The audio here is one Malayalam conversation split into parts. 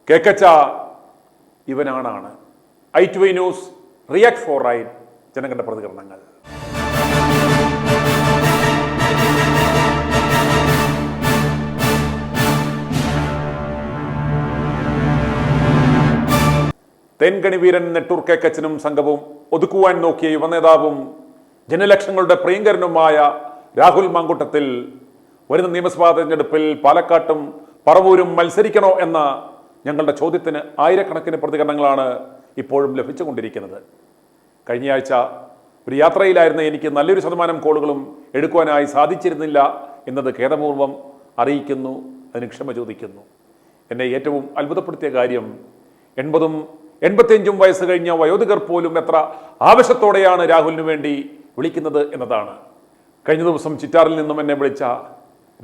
കേക്കച്ച ഇവനാണാണ്. i2i news react for right ജനങ്ങളുടെ പ്രതികരണങ്ങൾ. തേൻകണി വീരൻ നെട്ടൂർ കേക്കച്ചനും സംഘവും ഒതുക്കുവാൻ നോക്കിയ യുവനേതാവും ജനലക്ഷങ്ങളുടെ പ്രിയങ്കരനുമായ രാഹുൽ മാങ്കൂട്ടത്തിൽ വരുന്ന നിയമസഭാ തെരഞ്ഞെടുപ്പിൽ പാലക്കാട്ടും പറവൂരും മത്സരിക്കണോ എന്ന ഞങ്ങളുടെ ചോദ്യത്തിന് ആയിരക്കണക്കിന് പ്രതികരണങ്ങളാണ് ഇപ്പോഴും ലഭിച്ചുകൊണ്ടിരിക്കുന്നത്. കഴിഞ്ഞയാഴ്ച ഒരു യാത്രയിലായിരുന്ന എനിക്ക് നല്ലൊരു ശതമാനം കോളുകളും എടുക്കുവാനായി സാധിച്ചിരുന്നില്ല എന്നത് ഖേദപൂർവ്വം അറിയിക്കുന്നു, അതിന് ക്ഷമ ചോദിക്കുന്നു. എന്നെ ഏറ്റവും അത്ഭുതപ്പെടുത്തിയ കാര്യം 80-85 വയസ്സ് കഴിഞ്ഞ വയോധികർ പോലും എത്ര ആവശ്യത്തോടെയാണ് രാഹുലിന് വേണ്ടി വിളിക്കുന്നത് എന്നതാണ്. കഴിഞ്ഞ ദിവസം ചിറ്റാറിൽ നിന്നും എന്നെ വിളിച്ച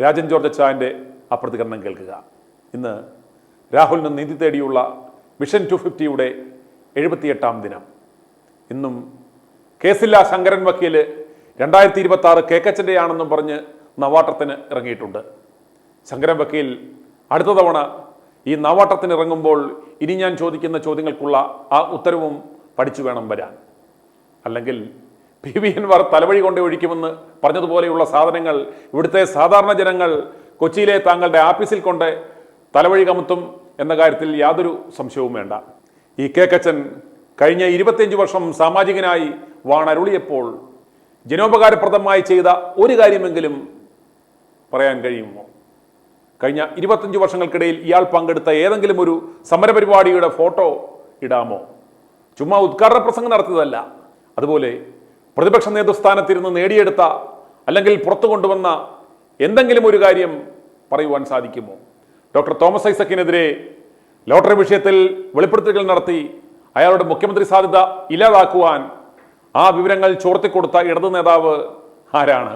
രാജൻ ജോർജ് അച്ചായൻ്റെ ആ പ്രതികരണം കേൾക്കുക. ഇന്ന് രാഹുലിന് നീതി തേടിയുള്ള വിഷൻ 250യുടെ 78ാം ദിനം. ഇന്നും കേസില്ല ശങ്കരൻ വക്കീൽ 2026 കേക്കച്ചൻ്റെ ആണെന്നും പറഞ്ഞ് നവാട്ടത്തിന് ഇറങ്ങിയിട്ടുണ്ട്. ശങ്കരൻ വക്കീൽ അടുത്ത തവണ ഈ നവാട്ടത്തിന് ഇറങ്ങുമ്പോൾ ഇനി ഞാൻ ചോദിക്കുന്ന ചോദ്യങ്ങൾക്കുള്ള ആ ഉത്തരവും പഠിച്ചു വേണം വരാൻ. അല്ലെങ്കിൽ PV അൻവർ തലവഴി കൊണ്ട് ഒഴിക്കുമെന്ന് പറഞ്ഞതുപോലെയുള്ള സാധനങ്ങൾ ഇവിടുത്തെ സാധാരണ ജനങ്ങൾ കൊച്ചിയിലെ താങ്കളുടെ ആഫീസിൽ കൊണ്ട് തലവഴി കമത്തും എന്ന കാര്യത്തിൽ യാതൊരു സംശയവും വേണ്ട. ഈ കേക്കച്ചൻ കഴിഞ്ഞ 25 വർഷം സാമാജികനായി വാണരുളിയപ്പോൾ ജനോപകാരപ്രദമായി ചെയ്ത ഒരു കാര്യമെങ്കിലും പറയാൻ കഴിയുമോ? കഴിഞ്ഞ 25 വർഷങ്ങൾക്കിടയിൽ ഇയാൾ പങ്കെടുത്ത ഏതെങ്കിലും ഒരു സമരപരിപാടിയുടെ ഫോട്ടോ ഇടാമോ? ചുമ്മാ ഉദ്ഘാടന പ്രസംഗം നടത്തിയതല്ല. അതുപോലെ പ്രതിപക്ഷ നേതൃസ്ഥാനത്തിരുന്ന് നേടിയെടുത്ത അല്ലെങ്കിൽ പുറത്തു കൊണ്ടുവന്ന എന്തെങ്കിലും ഒരു കാര്യം പറയുവാൻ സാധിക്കുമോ? ഡോക്ടർ തോമസ് ഐസക്കിനെതിരെ ലോട്ടറി വിഷയത്തിൽ വെളിപ്പെടുത്തലുകൾ നടത്തി അയാളുടെ മുഖ്യമന്ത്രി സാധ്യത ഇല്ലാതാക്കുവാൻ ആ വിവരങ്ങൾ ചോർത്തിക്കൊടുത്ത ഇടതു നേതാവ് ആരാണ്?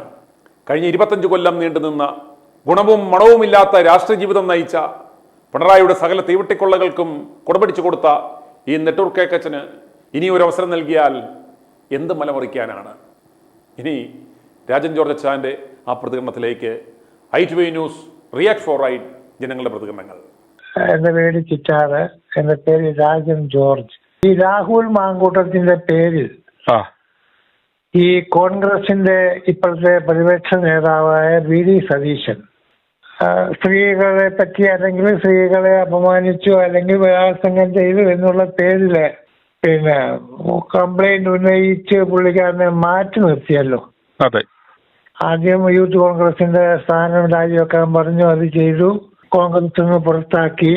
കഴിഞ്ഞ 25 കൊല്ലം നീണ്ടുനിന്ന ഗുണവും മണവുമില്ലാത്ത രാഷ്ട്രീയ ജീവിതം നയിച്ച പിണറായിയുടെ സകല തീവട്ടിക്കൊള്ളകൾക്കും കുടപിടിച്ചു കൊടുത്ത ഈ നെട്ടൂർ കേക്കച്ചന് ഇനി ഒരു അവസരം നൽകിയാൽ എന്ത് മലമറിക്കാനാണ്? ഇനി രാജൻ ജോർജ് അച്ചായൻ്റെ ആ പ്രതികരണത്തിലേക്ക് i2i news react for right ജനങ്ങളുടെ പ്രതികരണങ്ങൾ. എന്റെ പേര് ചിറ്റാറ്, എന്റെ പേര് രാജൻ ജോർജ്. ഈ രാഹുൽ മാങ്കൂട്ടത്തിന്റെ പേരിൽ ഈ കോൺഗ്രസിന്റെ ഇപ്പോഴത്തെ പ്രതിപക്ഷ നേതാവായ VD സതീശൻ സ്ത്രീകളെ പറ്റി അല്ലെങ്കിൽ സ്ത്രീകളെ അപമാനിച്ചു അല്ലെങ്കിൽ ബലാത്സംഗം ചെയ്തു എന്നുള്ള പേരില് കംപ്ലൈന്റ് ഉന്നയിച്ച് പുള്ളിക്കാരനെ മാറ്റി നിർത്തിയല്ലോ. അതെ, ആദ്യം യൂത്ത് കോൺഗ്രസിന്റെ സ്ഥാനം രാജിവെക്കാൻ പറഞ്ഞു, അത് ചെയ്തു. കോൺഗ്രസിൽ നിന്ന് പുറത്താക്കി.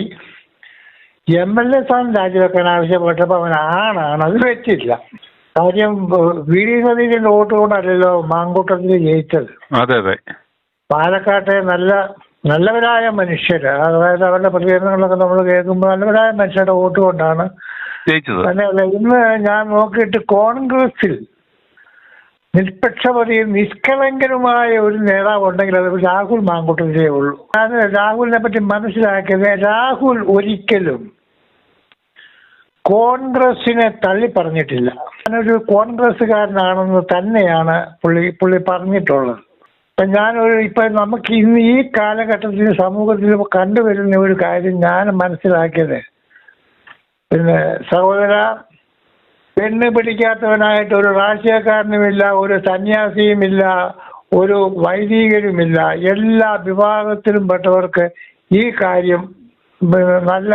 MLA സ്ഥാനം രാജിവെക്കാൻ ആവശ്യപ്പെട്ടപ്പോൾ അവൻ ആണാണ്, അത് വെച്ചില്ല. കാര്യം VD സതീശന്റെ വോട്ട് കൊണ്ടല്ലല്ലോ മാങ്കൂട്ടത്തിൽ ജയിച്ചത്. അതെ അതെ, പാലക്കാട്ടെ നല്ലവരായ മനുഷ്യര്, അതായത് അവരുടെ പ്രതികരണങ്ങളൊക്കെ നമ്മൾ കേൾക്കുമ്പോൾ നല്ലവരായ മനുഷ്യരുടെ വോട്ട് കൊണ്ടാണ് ജയിച്ചത്. തന്നെയല്ല, ഇന്ന് ഞാൻ നോക്കിയിട്ട് കോൺഗ്രസിൽ നിഷ്പക്ഷപതിയും നിഷ്കളങ്കനുമായ ഒരു നേതാവ് ഉണ്ടെങ്കിൽ അത് രാഹുൽ മാങ്കൂട്ടത്തിലേ ഉള്ളൂ. ഞാൻ രാഹുലിനെ പറ്റി മനസ്സിലാക്കിയത്, രാഹുൽ ഒരിക്കലും കോൺഗ്രസിനെ തള്ളി പറഞ്ഞിട്ടില്ല. ഞാനൊരു കോൺഗ്രസ്സുകാരനാണെന്ന് തന്നെയാണ് പുള്ളി പറഞ്ഞിട്ടുള്ളത്. ഇപ്പൊ നമുക്ക് ഇന്ന് ഈ കാലഘട്ടത്തിൽ സമൂഹത്തിൽ കണ്ടുവരുന്ന ഒരു കാര്യം ഞാൻ മനസ്സിലാക്കിയത്, സഹോദര, പെണ്ണ് പിടിക്കാത്തവനായിട്ട് ഒരു രാഷ്ട്രീയക്കാരനുമില്ല, ഒരു സന്യാസിയുമില്ല, ഒരു വൈദികരുമില്ല. എല്ലാ വിഭാഗത്തിലും പെട്ടവർക്ക് ഈ കാര്യം നല്ല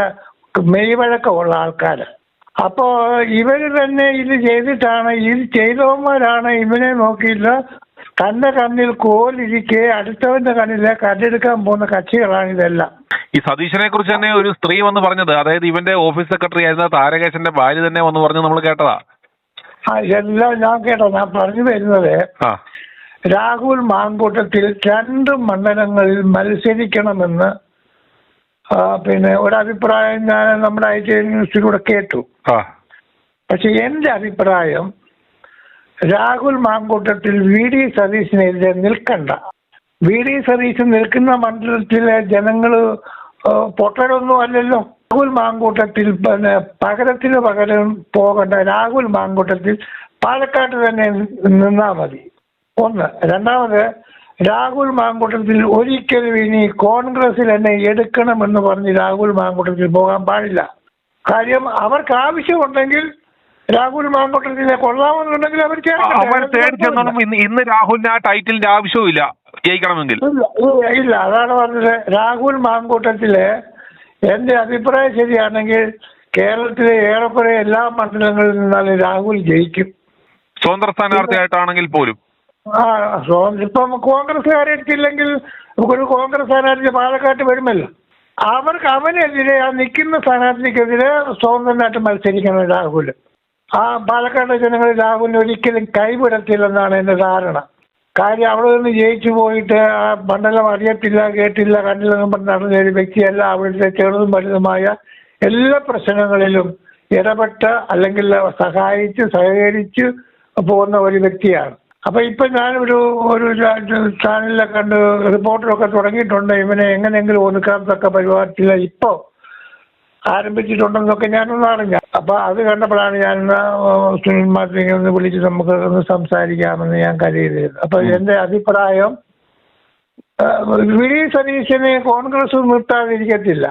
മെയ്വഴക്കമുള്ള ആൾക്കാര്. അപ്പോ ഇവര് തന്നെ ഇത് ചെയ്തിട്ടാണ്, ഇത് ചെയ്തവന്മാരാണ് ഇവനെ നോക്കിയില്ല, തന്റെ കണ്ണിൽ കോലിരിക്കെ അടുത്തവന്റെ കണ്ണിലെ കല്ലെടുക്കാൻ പോകുന്ന കക്ഷികളാണ് ഇതെല്ലാം. ഈ സതീശനെ കുറിച്ച് തന്നെ ഒരു സ്ത്രീ വന്ന് പറഞ്ഞത്, അതായത് ഇവന്റെ ഓഫീസ് സെക്രട്ടറി ആയിരുന്ന താരകേശന്റെ ഭാര്യ തന്നെ വന്ന് പറഞ്ഞു, നമ്മൾ കേട്ടതാ. എല്ലാം ഞാൻ കേട്ടോ. ഞാൻ പറഞ്ഞു വരുന്നത്, രാഹുൽ മാങ്കൂട്ടത്തിൽ 2 മണ്ഡലങ്ങളിൽ മത്സരിക്കണമെന്ന് ഒരഭിപ്രായം ഞാൻ നമ്മുടെ i2i ന്യൂസിലൂടെ കേട്ടു. പക്ഷെ എന്റെ അഭിപ്രായം, രാഹുൽ മാങ്കൂട്ടത്തിൽ VD സതീശനെതിരെ നിൽക്കണ്ട. VD സതീശൻ നിൽക്കുന്ന മണ്ഡലത്തിലെ ജനങ്ങള് പൊട്ടലൊന്നും അല്ലല്ലോ. രാഹുൽ മാങ്കൂട്ടത്തിൽ പകരത്തിന് പകരം പോകണ്ട. രാഹുൽ മാങ്കൂട്ടത്തിൽ പാലക്കാട്ട് തന്നെ നിന്നാ മതി. ഒന്ന്. രണ്ടാമത്, രാഹുൽ മാങ്കൂട്ടത്തിൽ ഒരിക്കലും ഇനി കോൺഗ്രസിൽ എന്നെ എടുക്കണമെന്ന് പറഞ്ഞ് രാഹുൽ മാങ്കൂട്ടത്തിൽ പോകാൻ പാടില്ല. കാര്യം അവർക്ക് ആവശ്യമുണ്ടെങ്കിൽ രാഹുൽ മാങ്കൂട്ടത്തിനെ കൊള്ളാമെന്നുണ്ടെങ്കിൽ അവർ ഇന്ന് രാഹുലിന് ആ ടൈറ്റിലിന്റെ ആവശ്യവും ജയിക്കണമെങ്കിൽ ഇല്ല. അതാണ് പറഞ്ഞത്. രാഹുൽ മാങ്കൂട്ടത്തില് എന്റെ അഭിപ്രായം ശരിയാണെങ്കിൽ കേരളത്തിലെ ഏറെക്കുറെ എല്ലാ മണ്ഡലങ്ങളിൽ നിന്നാലും രാഹുൽ ജയിക്കും, സ്വതന്ത്ര സ്ഥാനാർത്ഥിയായിട്ടാണെങ്കിൽ പോലും. ഇപ്പം കോൺഗ്രസ്സുകാരെ എടുത്തില്ലെങ്കിൽ ഒരു കോൺഗ്രസ് സ്ഥാനാർത്ഥി പാലക്കാട്ട് വരുമല്ലോ. അവനെതിരെ ആ നിൽക്കുന്ന സ്ഥാനാർത്ഥിക്കെതിരെ സ്വതന്ത്രനായിട്ട് മത്സരിക്കണം രാഹുൽ. ആ പാലക്കാട് ജനങ്ങൾ രാഹുലിനെ ഒരിക്കലും കൈവിടത്തില്ലെന്നാണ് എൻ്റെ ധാരണ. കാര്യം അവിടെ നിന്ന് ജയിച്ചു പോയിട്ട് ആ മണ്ഡലം അറിയത്തില്ല, കേട്ടില്ല, കണ്ടില്ലെന്നും പറഞ്ഞ് നടന്ന ഒരു വ്യക്തിയല്ല. അവിടുത്തെ ചെറുതും വലുതുമായ എല്ലാ പ്രശ്നങ്ങളിലും ഇടപെട്ട് അല്ലെങ്കിൽ സഹായിച്ച് സഹകരിച്ച് പോകുന്ന ഒരു വ്യക്തിയാണ്. അപ്പൊ ഇപ്പൊ ഞാനൊരു ചാനലിലെ കണ്ട് റിപ്പോർട്ടറൊക്കെ തുടങ്ങിയിട്ടുണ്ട്. ഇവനെ എങ്ങനെയെങ്കിലും ഒതുക്കാത്തക്ക പരിപാടിയില്ല ഇപ്പൊ ആരംഭിച്ചിട്ടുണ്ടെന്നൊക്കെ ഞാനൊന്ന് അറിഞ്ഞ. അപ്പൊ അത് കണ്ടപ്പോഴാണ് ഞാൻ സുനിൽ മാത്രിനെ ഒന്ന് വിളിച്ച് നമുക്ക് ഒന്ന് സംസാരിക്കാമെന്ന് ഞാൻ കരുതിയത്. അപ്പൊ എന്റെ അഭിപ്രായം വി സതീശനെ കോൺഗ്രസ് നിർത്താതിരിക്കത്തില്ല.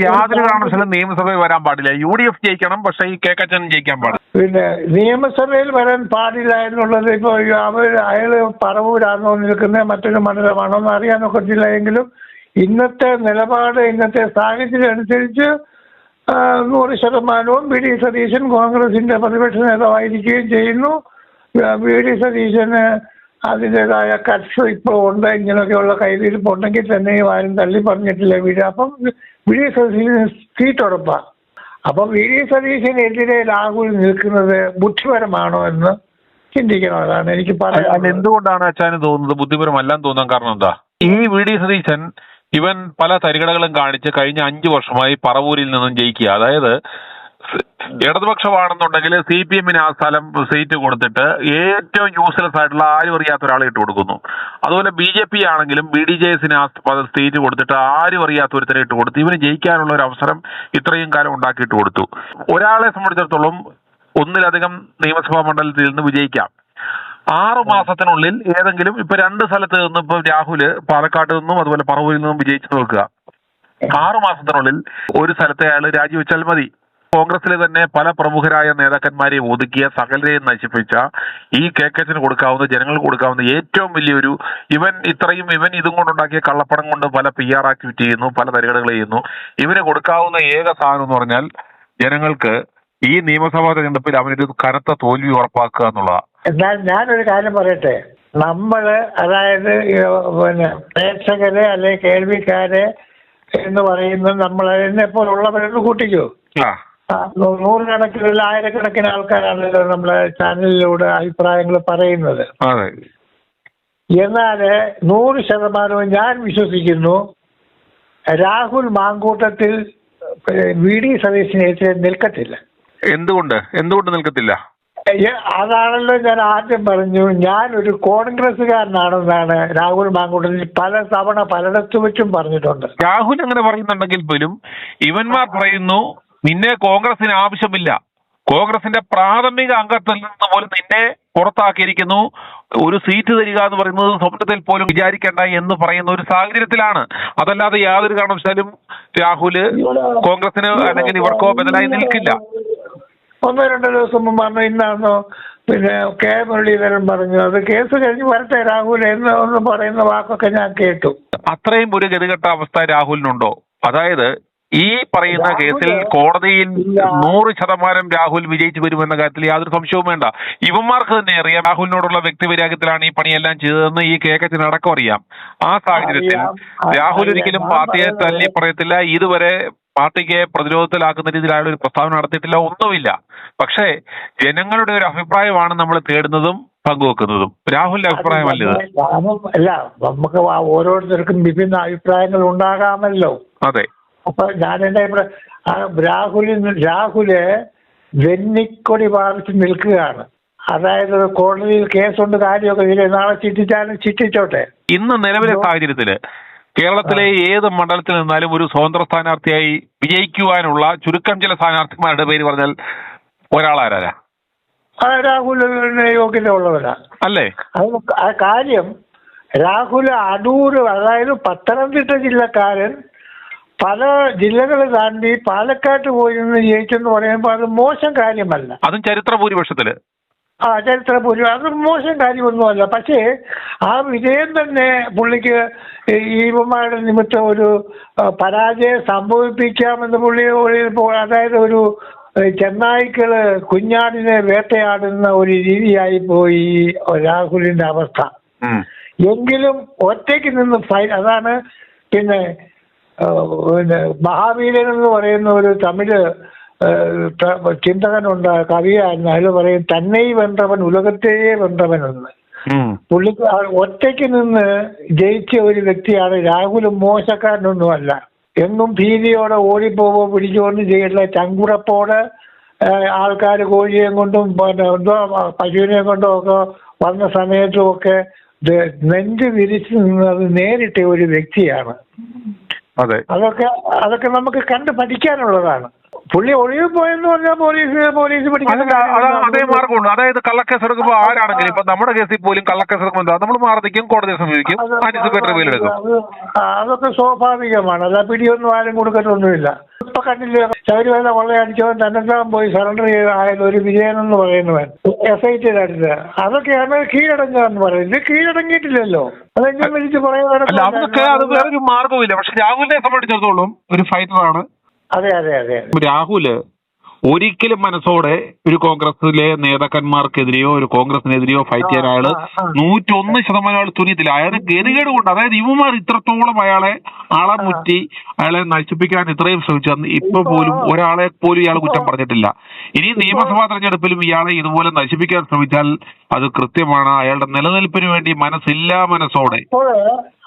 യാതൊരു കാരണവശാലും നിയമസഭയിൽ വരാൻ പാടില്ല. UDF ജയിക്കണം, പക്ഷെ ഈ കേക്കച്ചൻ ജയിക്കാൻ പാടില്ല. പിന്നെ നിയമസഭയിൽ വരാൻ പാടില്ല എന്നുള്ളത് ഇപ്പൊ അയാള് പറവൂരാണോ നിൽക്കുന്നത് മറ്റൊരു മണ്ഡലമാണോ എന്ന് അറിയാനൊക്കത്തില്ല. എങ്കിലും ഇന്നത്തെ നിലപാട്, ഇന്നത്തെ സാഹചര്യം അനുസരിച്ച് 100% വി ഡി സതീശൻ കോൺഗ്രസിന്റെ പ്രതിപക്ഷ നേതാവായിരിക്കുകയും ചെയ്യുന്നു. വി ഡി സതീശന് അതിൻ്റെതായ കട്സ് ഇപ്പോൾ ഉണ്ട്. ഇങ്ങനെയൊക്കെയുള്ള കൈവരിപ്പുണ്ടെങ്കിൽ തന്നെയും ആരും തള്ളി പറഞ്ഞിട്ടില്ല അപ്പം വി ഡി സതീശന് സീറ്റ് ഉറപ്പാണ്. അപ്പം വി ഡി സതീശനെതിരെ രാഹുൽ നിൽക്കുന്നത് ബുദ്ധിപരമാണോ എന്ന് ചിന്തിക്കണം. അതാണ് എനിക്ക് പറയാൻ. എന്തുകൊണ്ടാണ് അച്ഛന് തോന്നുന്നത് ബുദ്ധിപരമല്ലാന്ന് തോന്നാൻ കാരണം എന്താ? ഈ വി ഡി സതീശൻ ഇവൻ പല തരികടകളും കാണിച്ച് കഴിഞ്ഞ 5 വർഷമായി പറവൂരിൽ നിന്നും ജയിക്കുക. അതായത് ഇടതുപക്ഷമാണെന്നുണ്ടെങ്കിൽ CPM-ന് ആ സീറ്റ് കൊടുത്തിട്ട് ഏറ്റവും യൂസ്ലെസ് ആയിട്ടുള്ള ആരും അറിയാത്ത ഒരാളെ ഇട്ട് കൊടുക്കുന്നു. അതുപോലെ BJP ആണെങ്കിലും BDJS-ന് ആ സീറ്റ് കൊടുത്തിട്ട് ആരും അറിയാത്ത ഒരുത്തരെ ഇട്ട് കൊടുത്തു. ഇവന് ജയിക്കാനുള്ള ഒരു അവസരം ഇത്രയും കാലം ഉണ്ടാക്കിയിട്ട് കൊടുത്തു. ഒരാളെ സംബന്ധിച്ചിടത്തോളം ഒന്നിലധികം നിയമസഭാ മണ്ഡലത്തിൽ നിന്ന് വിജയിക്കാം. 6 മാസത്തിനുള്ളിൽ ഏതെങ്കിലും ഇപ്പൊ 2 സ്ഥലത്ത് നിന്നും ഇപ്പൊ രാഹുല് പാലക്കാട് നിന്നും അതുപോലെ പറവൂരിൽ നിന്നും വിജയിച്ചു നോക്കുക. 6 മാസത്തിനുള്ളിൽ ഒരു സ്ഥലത്തെ അയാൾ രാജിവെച്ചാൽ മതി. കോൺഗ്രസിലെ തന്നെ പല പ്രമുഖരായ നേതാക്കന്മാരെ ഒതുക്കിയ, സകലരെയും നശിപ്പിച്ച ഈ കേക്കച്ചിന് കൊടുക്കാവുന്ന, ജനങ്ങൾക്ക് കൊടുക്കാവുന്ന ഏറ്റവും വലിയൊരു ഇവൻ ഇതും കൊണ്ടുണ്ടാക്കിയ കള്ളപ്പണം കൊണ്ട് പല PR ആക്ടിവിറ്റി ചെയ്യുന്നു, പല തരികടകൾ ചെയ്യുന്നു. ഇവന് കൊടുക്കാവുന്ന ഏക സാധനം എന്ന് പറഞ്ഞാൽ ജനങ്ങൾക്ക് ഈ നിയമസഭാ തെരഞ്ഞെടുപ്പിൽ അവനൊരു കനത്ത തോൽവി ഉറപ്പാക്കുക എന്നുള്ളതാണ്. എന്നാൽ ഞാനൊരു കാര്യം പറയട്ടെ. അതായത് പിന്നെ പ്രേക്ഷകരെ അല്ലെങ്കിൽ കേൾവിക്കാരെ എന്ന് പറയുന്നത് നമ്മൾ എന്നെപ്പോലുള്ളവരെന്ന് കൂട്ടിക്കോ. 100 കണക്കിലുള്ള 1000 ആൾക്കാരാണല്ലോ നമ്മളെ ചാനലിലൂടെ അഭിപ്രായങ്ങൾ പറയുന്നത്. എന്നാൽ 100% ഞാൻ വിശ്വസിക്കുന്നു രാഹുൽ മാങ്കൂട്ടത്തിൽ വി ഡി സതീശനെതിരെ നിൽക്കത്തില്ല. എന്തുകൊണ്ട് നിൽക്കത്തില്ല? അതാണല്ലോ ഞാൻ ആദ്യം പറഞ്ഞു. ഞാനൊരു കോൺഗ്രസ്സുകാരനാണെന്നാണ് രാഹുൽ മാങ്കൂട്ടത്തിൽ പല തവണ പലയിടത്തു വെച്ചും പറഞ്ഞിട്ടുണ്ട്. രാഹുൽ അങ്ങനെ പറയുന്നുണ്ടെങ്കിൽ പോലും ഇവന്മാർ പറയുന്നു നിന്നെ കോൺഗ്രസിന് ആവശ്യമില്ല, കോൺഗ്രസിന്റെ പ്രാഥമിക അംഗത്തിൽ നിന്ന് പോലും നിന്നെ പുറത്താക്കിയിരിക്കുന്നു, ഒരു സീറ്റ് തരിക എന്ന് പറയുന്നത് സ്വപ്നത്തിൽ പോലും വിചാരിക്കേണ്ട എന്ന് പറയുന്ന ഒരു സാഹചര്യത്തിലാണ്. അതല്ലാതെ യാതൊരു കാരണവശാലും രാഹുല് കോൺഗ്രസിന് അല്ലെങ്കിൽ ഇവർക്കോ ബദലായി നിൽക്കില്ല. 1-2 ദിവസം മുമ്പാണോ ഇന്നാണോ പിന്നെ കെ മുരളീധരൻ പറഞ്ഞു അത് കേസ് കഴിഞ്ഞ് വരട്ടെ രാഹുൽ എന്ന് പറയുന്ന വാക്കൊക്കെ ഞാൻ കേട്ടു. അത്രയും ഒരു ഗതികെട്ട അവസ്ഥ രാഹുലിനുണ്ടോ? അതായത് ഈ പറയുന്ന കേസിൽ കോടതിയിൽ 100% രാഹുൽ വിജയിച്ചു വരുമെന്ന കാര്യത്തിൽ യാതൊരു സംശയവും വേണ്ട. ഇവന്മാർക്ക് തന്നെ അറിയാം രാഹുലിനോടുള്ള വ്യക്തിവൈരാഗ്യത്തിലാണ് ഈ പണിയെല്ലാം ചെയ്തതെന്ന് ഈ കേക്കത്തിന് അടക്കം അറിയാം. ആ സാഹചര്യത്തിൽ രാഹുൽ ഒരിക്കലും പാർട്ടിയെ തല്ലി പറയത്തില്ല. ഇതുവരെ പാർട്ടിക്ക് പ്രതിരോധത്തിലാക്കുന്ന രീതിയിൽ അയാൾ ഒരു പ്രസ്താവന നടത്തിയിട്ടില്ല, ഒന്നുമില്ല. പക്ഷേ ജനങ്ങളുടെ ഒരു അഭിപ്രായമാണ് നമ്മൾ തേടുന്നതും പങ്കുവെക്കുന്നതും. രാഹുലിന്റെ അഭിപ്രായമല്ല ഇത്. അല്ല, നമുക്ക് ഓരോരുത്തർക്കും വിഭിന്ന അഭിപ്രായങ്ങൾ ഉണ്ടാകാമല്ലോ. അതെ. അപ്പൊ ഞാൻ എന്റെ രാഹുല് വെന്നിക്കൊടി പാലിച്ച് നിൽക്കുകയാണ്. അതായത് കോടതിയിൽ കേസുണ്ട്, കാര്യമൊക്കെ നാളെ ചിട്ടിച്ചോട്ടെ. ഇന്ന് നിലവിലെ സാഹചര്യത്തില് കേരളത്തിലെ ഏത് മണ്ഡലത്തിൽ നിന്നാലും ഒരു സ്വതന്ത്ര സ്ഥാനാർത്ഥിയായി വിജയിക്കുവാനുള്ള ചുരുക്കം ചില സ്ഥാനാർത്ഥിമാരുടെ പേര് പറഞ്ഞാൽ ഒരാളാരാ? രാഹുലിന് യോഗ്യത ഉള്ളവരാ അല്ലേ? ആ കാര്യം രാഹുൽ അടൂർ, അതായത് പത്തനംതിട്ട ജില്ലക്കാരൻ പല ജില്ലകൾ താണ്ടി പാലക്കാട്ട് പോയി നിന്ന് ജയിച്ചെന്ന് പറയുമ്പോൾ അത് മോശം കാര്യമല്ല. അതും ചരിത്ര ഭൂരിപക്ഷത്തില്. ചരിത്രപൂർവ്വം അത് മോശം കാര്യമൊന്നുമല്ല. പക്ഷേ ആ വിജയം തന്നെ പുള്ളിക്ക് ഈവന്മാരുടെ നിമിത്തം ഒരു പരാജയം സംഭവിപ്പിക്കാമെന്ന് പുള്ളി, അതായത് ഒരു ചെന്നായ്ക്കള് കുഞ്ഞാടിനെ വേട്ടയാടുന്ന ഒരു രീതിയായി പോയി രാഹുലിന്റെ അവസ്ഥ. എങ്കിലും ഒറ്റയ്ക്ക് നിന്ന് അതാണ്. പിന്നെ മഹാവീരൻ എന്ന് പറയുന്ന ഒരു തമിഴ് ചിന്തകനുണ്ട്, കവിയായിരുന്നു. അതിൽ പറയും തന്നെ വെன்றവൻ ഉലകത്തെയെ വെன்றവനെന്ന്. പുള്ളിക്ക് ഒറ്റയ്ക്ക് നിന്ന് ജയിച്ച ഒരു വ്യക്തിയാണ് രാഹുൽ. മോശക്കാരനൊന്നുമല്ല. എന്നും ഭീതിയോടെ ഓടിപ്പോവോ പിടിച്ചുകൊണ്ട് ചെയ്യില്ല. ചങ്കുറപ്പോടെ ആൾക്കാർ കോഴിയെ കൊണ്ടും എന്തോ പശുവിനെ കൊണ്ടും ഒക്കെ വന്ന സമയത്തും ഒക്കെ നെഞ്ച് വിരിച്ചു നിന്നത് നേരിട്ട ഒരു വ്യക്തിയാണ്. അതൊക്കെ നമുക്ക് കണ്ട് പഠിക്കാനുള്ളതാണ്. പുള്ളി ഒഴിവ് പോയെന്ന് പറഞ്ഞാൽ പോലീസ് പഠിക്കാൻ അതേ മാർഗമുണ്ട്. അതായത് കള്ളക്കേസ് എടുക്കുമ്പോൾ ആരാണെങ്കിലും ഇപ്പൊ നമ്മുടെ കേസിൽ പോലും കള്ളക്കേസ് എടുക്കുമ്പോൾ നമ്മൾ മാർദ്ദിക്കും, കോടതിയെ സമീപിക്കും, ആന്റിസിപ്പേറ്ററി ബെയിൽ എടുക്കും. അതൊക്കെ സ്വാഭാവികമാണ്. അല്ല പിടിയൊന്നും ആരും കൊടുക്കത്തൊന്നുമില്ല. ഇപ്പൊ കണ്ടില്ലേ ശബരിമല കൊള്ളയടിച്ചവൻ തന്നെത്താൻ പോയി സറണ്ടർ ആയത് ഒരു വിജയൻ എന്ന് പറയുന്നവൻ SITയുടെ അടുത്ത്. അതൊക്കെയാണ് കീഴടങ്ങുകയെന്ന് പറയുന്നത്. കീഴടങ്ങിയിട്ടില്ലല്ലോ. അതെങ്ങനെ വിളിച്ച് അല്ല അതൊക്കെ അത് വേറൊരു മാർഗമില്ല. പക്ഷെ രാഹുലിനെ സംബന്ധിച്ചിടത്തോളം ഒരു ഫൈറ്ററാണ്. അതെ. രാഹുല് ഒരിക്കലും മനസ്സോടെ ഒരു കോൺഗ്രസിലെ നേതാക്കന്മാർക്കെതിരെയോ ഒരു കോൺഗ്രസിനെതിരെയോ ഫൈറ്റ് ചെയ്യാൻ അയാള് 101% അയാൾ തുനിയത്തില്ല. അയാളെ ഗതികേട് കൊണ്ട്, അതായത് ഇവന്മാർ ഇത്രത്തോളം അയാളെ അളമുറ്റി അയാളെ നശിപ്പിക്കാൻ ഇത്രയും ശ്രമിച്ചു. ഇപ്പൊ പോലും ഒരാളെ പോലും ഇയാൾ കുറ്റം പറഞ്ഞിട്ടില്ല. ഇനി നിയമസഭാ തെരഞ്ഞെടുപ്പിലും ഇയാളെ ഇതുപോലെ നശിപ്പിക്കാൻ ശ്രമിച്ചാൽ അത് കൃത്യമാണ്. അയാളുടെ നിലനിൽപ്പിന് വേണ്ടി മനസ്സോടെ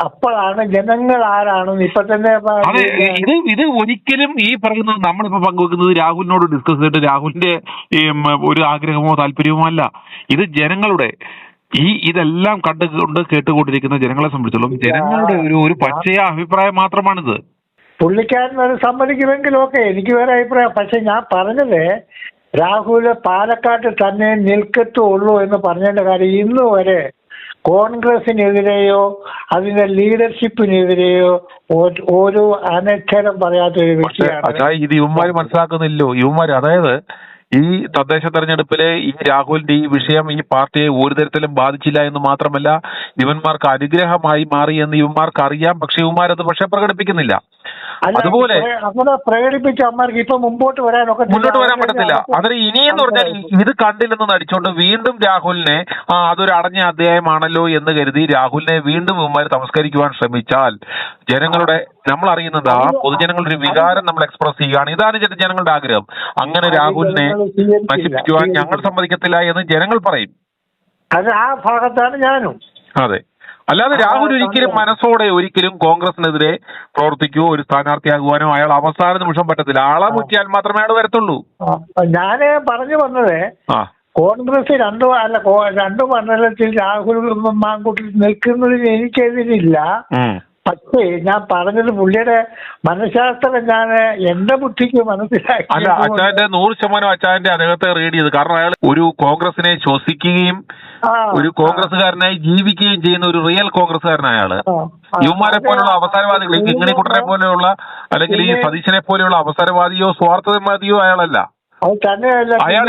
അപ്പോഴാണ് ജനങ്ങൾ ആരാണെന്ന് ഇപ്പൊ തന്നെ. അതെ, ഇത് ഒരിക്കലും ഈ പറയുന്നത് നമ്മളിപ്പോ പങ്കുവെക്കുന്നത് രാഹുലിനോട് ഡിസ്കസ് ചെയ്തിട്ട് രാഹുലിന്റെ ഒരു ആഗ്രഹമോ താല്പര്യമോ അല്ല. ഇത് ജനങ്ങളുടെ ഇതെല്ലാം കണ്ടുകൊണ്ട് കേട്ടുകൊണ്ടിരിക്കുന്ന ജനങ്ങളെ സംബന്ധിച്ചിടത്തോളം ജനങ്ങളുടെ ഒരു പച്ചയ അഭിപ്രായം മാത്രമാണിത്. പുള്ളിക്കാരൻ അത് സമ്മതിക്കുമെങ്കിലും ഒക്കെ എനിക്ക് വേറെ അഭിപ്രായം. പക്ഷെ ഞാൻ പറഞ്ഞത് രാഹുല് പാലക്കാട്ട് തന്നെ നിൽക്കത്തുള്ളൂ എന്ന് പറഞ്ഞതിന്റെ കാര്യം ഇന്ന് വരെ കോൺഗ്രസിനെതിരെയോ അതിന്റെ ലീഡർഷിപ്പിനെതിരെയോ ഒരു അനക്ഷരം പറയാത്ത ഒരു വ്യക്തിയാണ്. ഇത് യുവമാര് മനസ്സിലാക്കുന്നില്ലോ. യുവമാര് അതായത് ഈ തദ്ദേശ തെരഞ്ഞെടുപ്പിലെ ഈ രാഹുലിന്റെ ഈ വിഷയം ഈ പാർട്ടിയെ ഒരു തരത്തിലും ബാധിച്ചില്ല എന്ന് മാത്രമല്ല ഇവന്മാർക്ക് അനുഗ്രഹമായി മാറി എന്ന് ഇവന്മാർക്ക് അറിയാം. പക്ഷെ ഇവന്മാരത് പക്ഷെ പ്രകടിപ്പിക്കുന്നില്ല. അതുപോലെ പ്രകടിപ്പിച്ച അമ്മമാർക്ക് ഇപ്പൊ മുന്നോട്ട് വരാൻ പറ്റത്തില്ല. അതിന് ഇനിയെന്ന് പറഞ്ഞാൽ ഇത് കണ്ടില്ലെന്ന് നടിച്ചുകൊണ്ട് വീണ്ടും രാഹുലിനെ അതൊരു അടഞ്ഞ അധ്യായമാണല്ലോ എന്ന് കരുതി രാഹുലിനെ വീണ്ടും ഇവന്മാർ തമസ്കരിക്കുവാൻ ശ്രമിച്ചാൽ ജനങ്ങളുടെ നമ്മൾ അറിയുന്നത് പൊതുജനങ്ങളുടെ ഒരു വികാരം നമ്മൾ എക്സ്പ്രസ് ചെയ്യുകയാണ്. ഇതാണ് ജനങ്ങളുടെ ആഗ്രഹം. അങ്ങനെ രാഹുലിനെ നശിപ്പിക്കുവാൻ ഞങ്ങൾ സമ്മതിക്കത്തില്ല എന്ന് ജനങ്ങൾ പറയും. അത് ആ ഭാഗത്താണ് ഞാനും. അതെ, അല്ലാതെ രാഹുൽ ഒരിക്കലും മനസ്സോടെ ഒരിക്കലും കോൺഗ്രസിനെതിരെ പ്രവർത്തിക്കുകയോ ഒരു സ്ഥാനാർത്ഥിയാകുവാനോ അയാൾ അവസാന നിമിഷം പറ്റത്തില്ല. ആളെ മുറ്റിയാൽ മാത്രമേ അയാൾ വരത്തുള്ളൂ. ഞാന് പറഞ്ഞു വന്നത് കോൺഗ്രസ് രണ്ടു മണ്ഡലത്തിൽ രാഹുൽ മാങ്കൂട്ടിൽ നിൽക്കുന്നതിന് എനിക്കെതിരില്ല. പക്ഷേ ഞാൻ പറഞ്ഞത് പുള്ളിയുടെ മനഃശാസ്ത്രം ഞാൻ എന്റെ ബുദ്ധിക്ക് മനസ്സിലാക്കി. അല്ല, അച്ചാന്റെ 100% അച്ചാന്റെ അദ്ദേഹത്തെ റീഡ് ചെയ്ത്. കാരണം അയാൾ ഒരു കോൺഗ്രസിനെ ശ്വസിക്കുകയും ഒരു കോൺഗ്രസ്സുകാരനായി ജീവിക്കുകയും ചെയ്യുന്ന ഒരു റിയൽ കോൺഗ്രസ്സുകാരനായ അയാള്. യുവമാരെ പോലുള്ള അവസരവാദികൾ, ഈ കിങ്ങിണിക്കുട്ടനെ പോലെയുള്ള അല്ലെങ്കിൽ ഈ സതീശനെ പോലെയുള്ള അവസരവാദിയോ സ്വാർത്ഥവാദിയോ അയാളല്ല. അയാൾ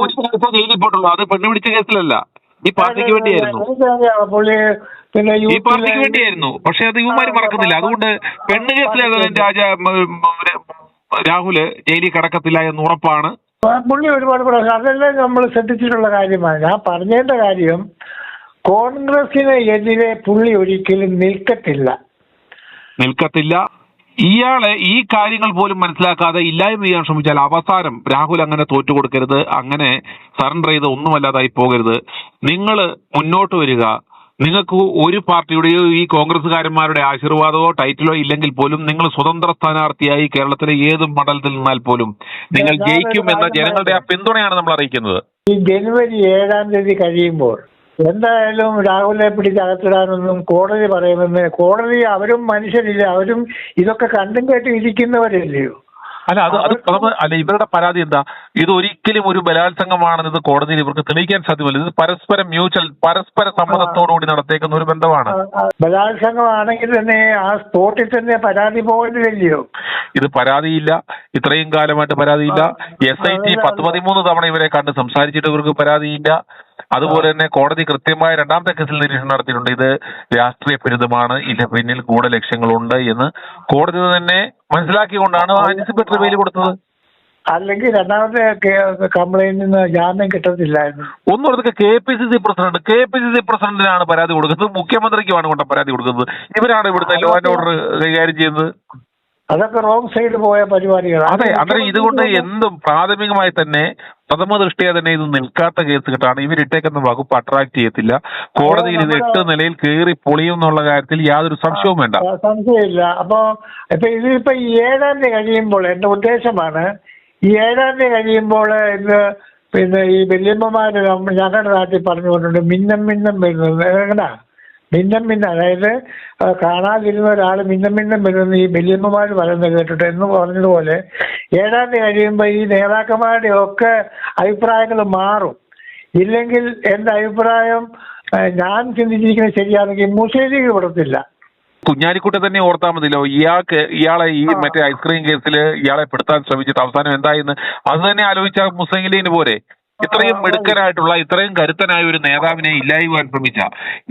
ഒരിക്കലും ജയിലിൽ പോയിട്ടുള്ളൂ. അത് പെണ്ണുപിടിച്ച കേസിലല്ല, ഈ പാർട്ടിക്ക് വേണ്ടിയായിരുന്നു. ഈ പാർട്ടിക്ക് വേണ്ടിയായിരുന്നു. പക്ഷെ അത് യുവമാര് മറക്കുന്നില്ല. അതുകൊണ്ട് പെണ്ണ് കേസിൽ രാഹുല് ജയിലിൽ കിടക്കത്തില്ല എന്ന് ഉറപ്പാണ്. പുള്ളി ഒരുപാട് പ്രശ്നം അതെല്ലാം നമ്മൾ ശ്രദ്ധിച്ചിട്ടുള്ള കാര്യമാണ്. ഞാൻ പറഞ്ഞതിന്റെ കാര്യം കോൺഗ്രസിന് എതിരെ പുള്ളി ഒരിക്കലും നിൽക്കത്തില്ല. ഇയാളെ ഈ കാര്യങ്ങൾ പോലും മനസ്സിലാക്കാതെ ഇല്ലായ്മ ചെയ്യാൻ ശ്രമിച്ചാൽ അവസാനം രാഹുൽ അങ്ങനെ തോറ്റുകൊടുക്കരുത്, അങ്ങനെ സറണ്ടർ ചെയ്ത് ഒന്നുമല്ലാതായി പോകരുത്. നിങ്ങൾ മുന്നോട്ട് വരിക. നിങ്ങൾക്ക് ഒരു പാർട്ടിയുടെയോ ഈ കോൺഗ്രസ്സുകാരന്മാരുടെ ആശീർവാദമോ ടൈറ്റിലോ ഇല്ലെങ്കിൽ പോലും നിങ്ങൾ സ്വതന്ത്ര സ്ഥാനാർത്ഥിയായി കേരളത്തിലെ ഏത് മണ്ഡലത്തിൽ നിന്നാൽ പോലും നിങ്ങൾ ജയിക്കും എന്ന ജനങ്ങളുടെ ആ പിന്തുണയാണ് നമ്മൾ അറിയിക്കുന്നത്. ഈ ജനുവരി 7-ാം തീയതി കഴിയുമ്പോൾ എന്തായാലും രാഹുലിനെ പിടിച്ചകത്തിടാനൊന്നും കോടതി പറയുമെന്ന്. കോടതി അവരും മനുഷ്യരില്ല, അവരും ഇതൊക്കെ കണ്ടും കേട്ടും ഇരിക്കുന്നവരല്ലയോ. അല്ല അല്ല ഇവരുടെ പരാതി എന്താ? ഇത് ഒരിക്കലും ഒരു ബലാത്സംഗമാണെന്ന് ഇത് കോടതിയിൽ ഇവർക്ക് തെളിയിക്കാൻ സാധ്യമല്ല. ഇത് പരസ്പര സമ്മതത്തോടുകൂടി നടത്തേക്കുന്ന ഒരു ബന്ധമാണ്. ബലാത്സംഗമാണെങ്കിൽ തന്നെ ആ സ്പോട്ടിൽ തന്നെ പരാതി പോകേണ്ടതല്ലയോ? ഇത് പരാതിയില്ല, ഇത്രയും കാലമായിട്ട് പരാതിയില്ല. SIT 13 തവണ ഇവരെ കണ്ട് സംസാരിച്ചിട്ട് ഇവർക്ക് പരാതിയില്ല. അതുപോലെ തന്നെ കോടതി കൃത്യമായ രണ്ടാമത്തെ കേസിൽ നിരീക്ഷണം നടത്തിയിട്ടുണ്ട്. ഇത് രാഷ്ട്രീയ വിരുദ്ധമാണ്, ഇതിന്റെ പിന്നിൽ കൂടെ ലക്ഷ്യങ്ങളുണ്ട് എന്ന് കോടതി തന്നെ മനസ്സിലാക്കിക്കൊണ്ടാണ് ആന്റിസിപ്പേറ്ററി ബെയിൽ കൊടുത്തത്. അല്ലെങ്കിൽ രണ്ടാമത്തെ കംപ്ലൈന്റിന് ജാമ്യം കിട്ടത്തില്ലായിരുന്നു. ഒന്നുകൂടെ KPCC പ്രസിഡന്റിനാണ് പരാതി കൊടുക്കുന്നത്, മുഖ്യമന്ത്രിക്കുമാണ് കൊണ്ട് പരാതി കൊടുക്കുന്നത്. ഇവരാണ് ഇവിടുത്തെ ലോ ആൻഡ് ഓർഡർ കൈകാര്യം ചെയ്യുന്നത്. അതൊക്കെ റോങ് സൈഡ് പോയ പരിപാടികളാണ്. അതെ, അന്നേരം ഇതുകൊണ്ട് എന്തും പ്രാഥമികമായി തന്നെ പ്രഥമ ദൃഷ്ടിയ തന്നെ ഇത് നിൽക്കാത്ത കേസ് കിട്ടാണ്. ഇവരിട്ടേക്കുന്ന വകുപ്പ് അട്രാക്ട് ചെയ്യത്തില്ല. കോടതിയിൽ ഇത് 8 നിലയിൽ കയറി പൊളിയും എന്നുള്ള കാര്യത്തിൽ യാതൊരു സംശയവും വേണ്ട. സംശയമില്ല. അപ്പൊ ഇതിപ്പോ ഈ 7-ാം തീയതി കഴിയുമ്പോൾ എന്റെ ഉദ്ദേശമാണ്, ഈ 7-ാം തീയതി കഴിയുമ്പോൾ ഇത് പിന്നെ ഈ വല്യമ്മമാര് ഞങ്ങളുടെ നാട്ടിൽ പറഞ്ഞുകൊണ്ടുണ്ട് മിന്നം വരുന്നത്. എങ്ങനാ മിന്നം അതായത് കാണാതിരുന്ന ഒരാൾ മിന്നം വരുന്നത് ഈ വല്യമ്മമാർ പറയുന്നത് കേട്ടിട്ട് എന്ന് പറഞ്ഞതുപോലെ 7-ാം തീയതി കഴിയുമ്പോൾ ഈ നേതാക്കന്മാരുടെ ഒക്കെ അഭിപ്രായങ്ങൾ മാറും. ഇല്ലെങ്കിൽ എന്റെ അഭിപ്രായം ഞാൻ ചിന്തിച്ചിരിക്കുന്നത് ശരിയാണെങ്കിൽ മുസ്ലിം ലീഗ് വിടത്തില്ല. കുഞ്ഞാലിക്കുട്ടി തന്നെ ഓർത്താൽ മതിയല്ലോ, ഇയാളെ ഈ മറ്റേ ഐസ്ക്രീം കേസിൽ ഇയാളെ പെടുത്താൻ ശ്രമിച്ചിട്ട് അവസാനം എന്തായെന്ന് അത് തന്നെ ആലോചിച്ച മുസ്ലിം ലീഗിന് പോരെ. ഇത്രയും മിടുക്കനായിട്ടുള്ള ഇത്രയും കരുത്തനായ ഒരു നേതാവിനെ ഇല്ലായ്മ ശ്രമിച്ച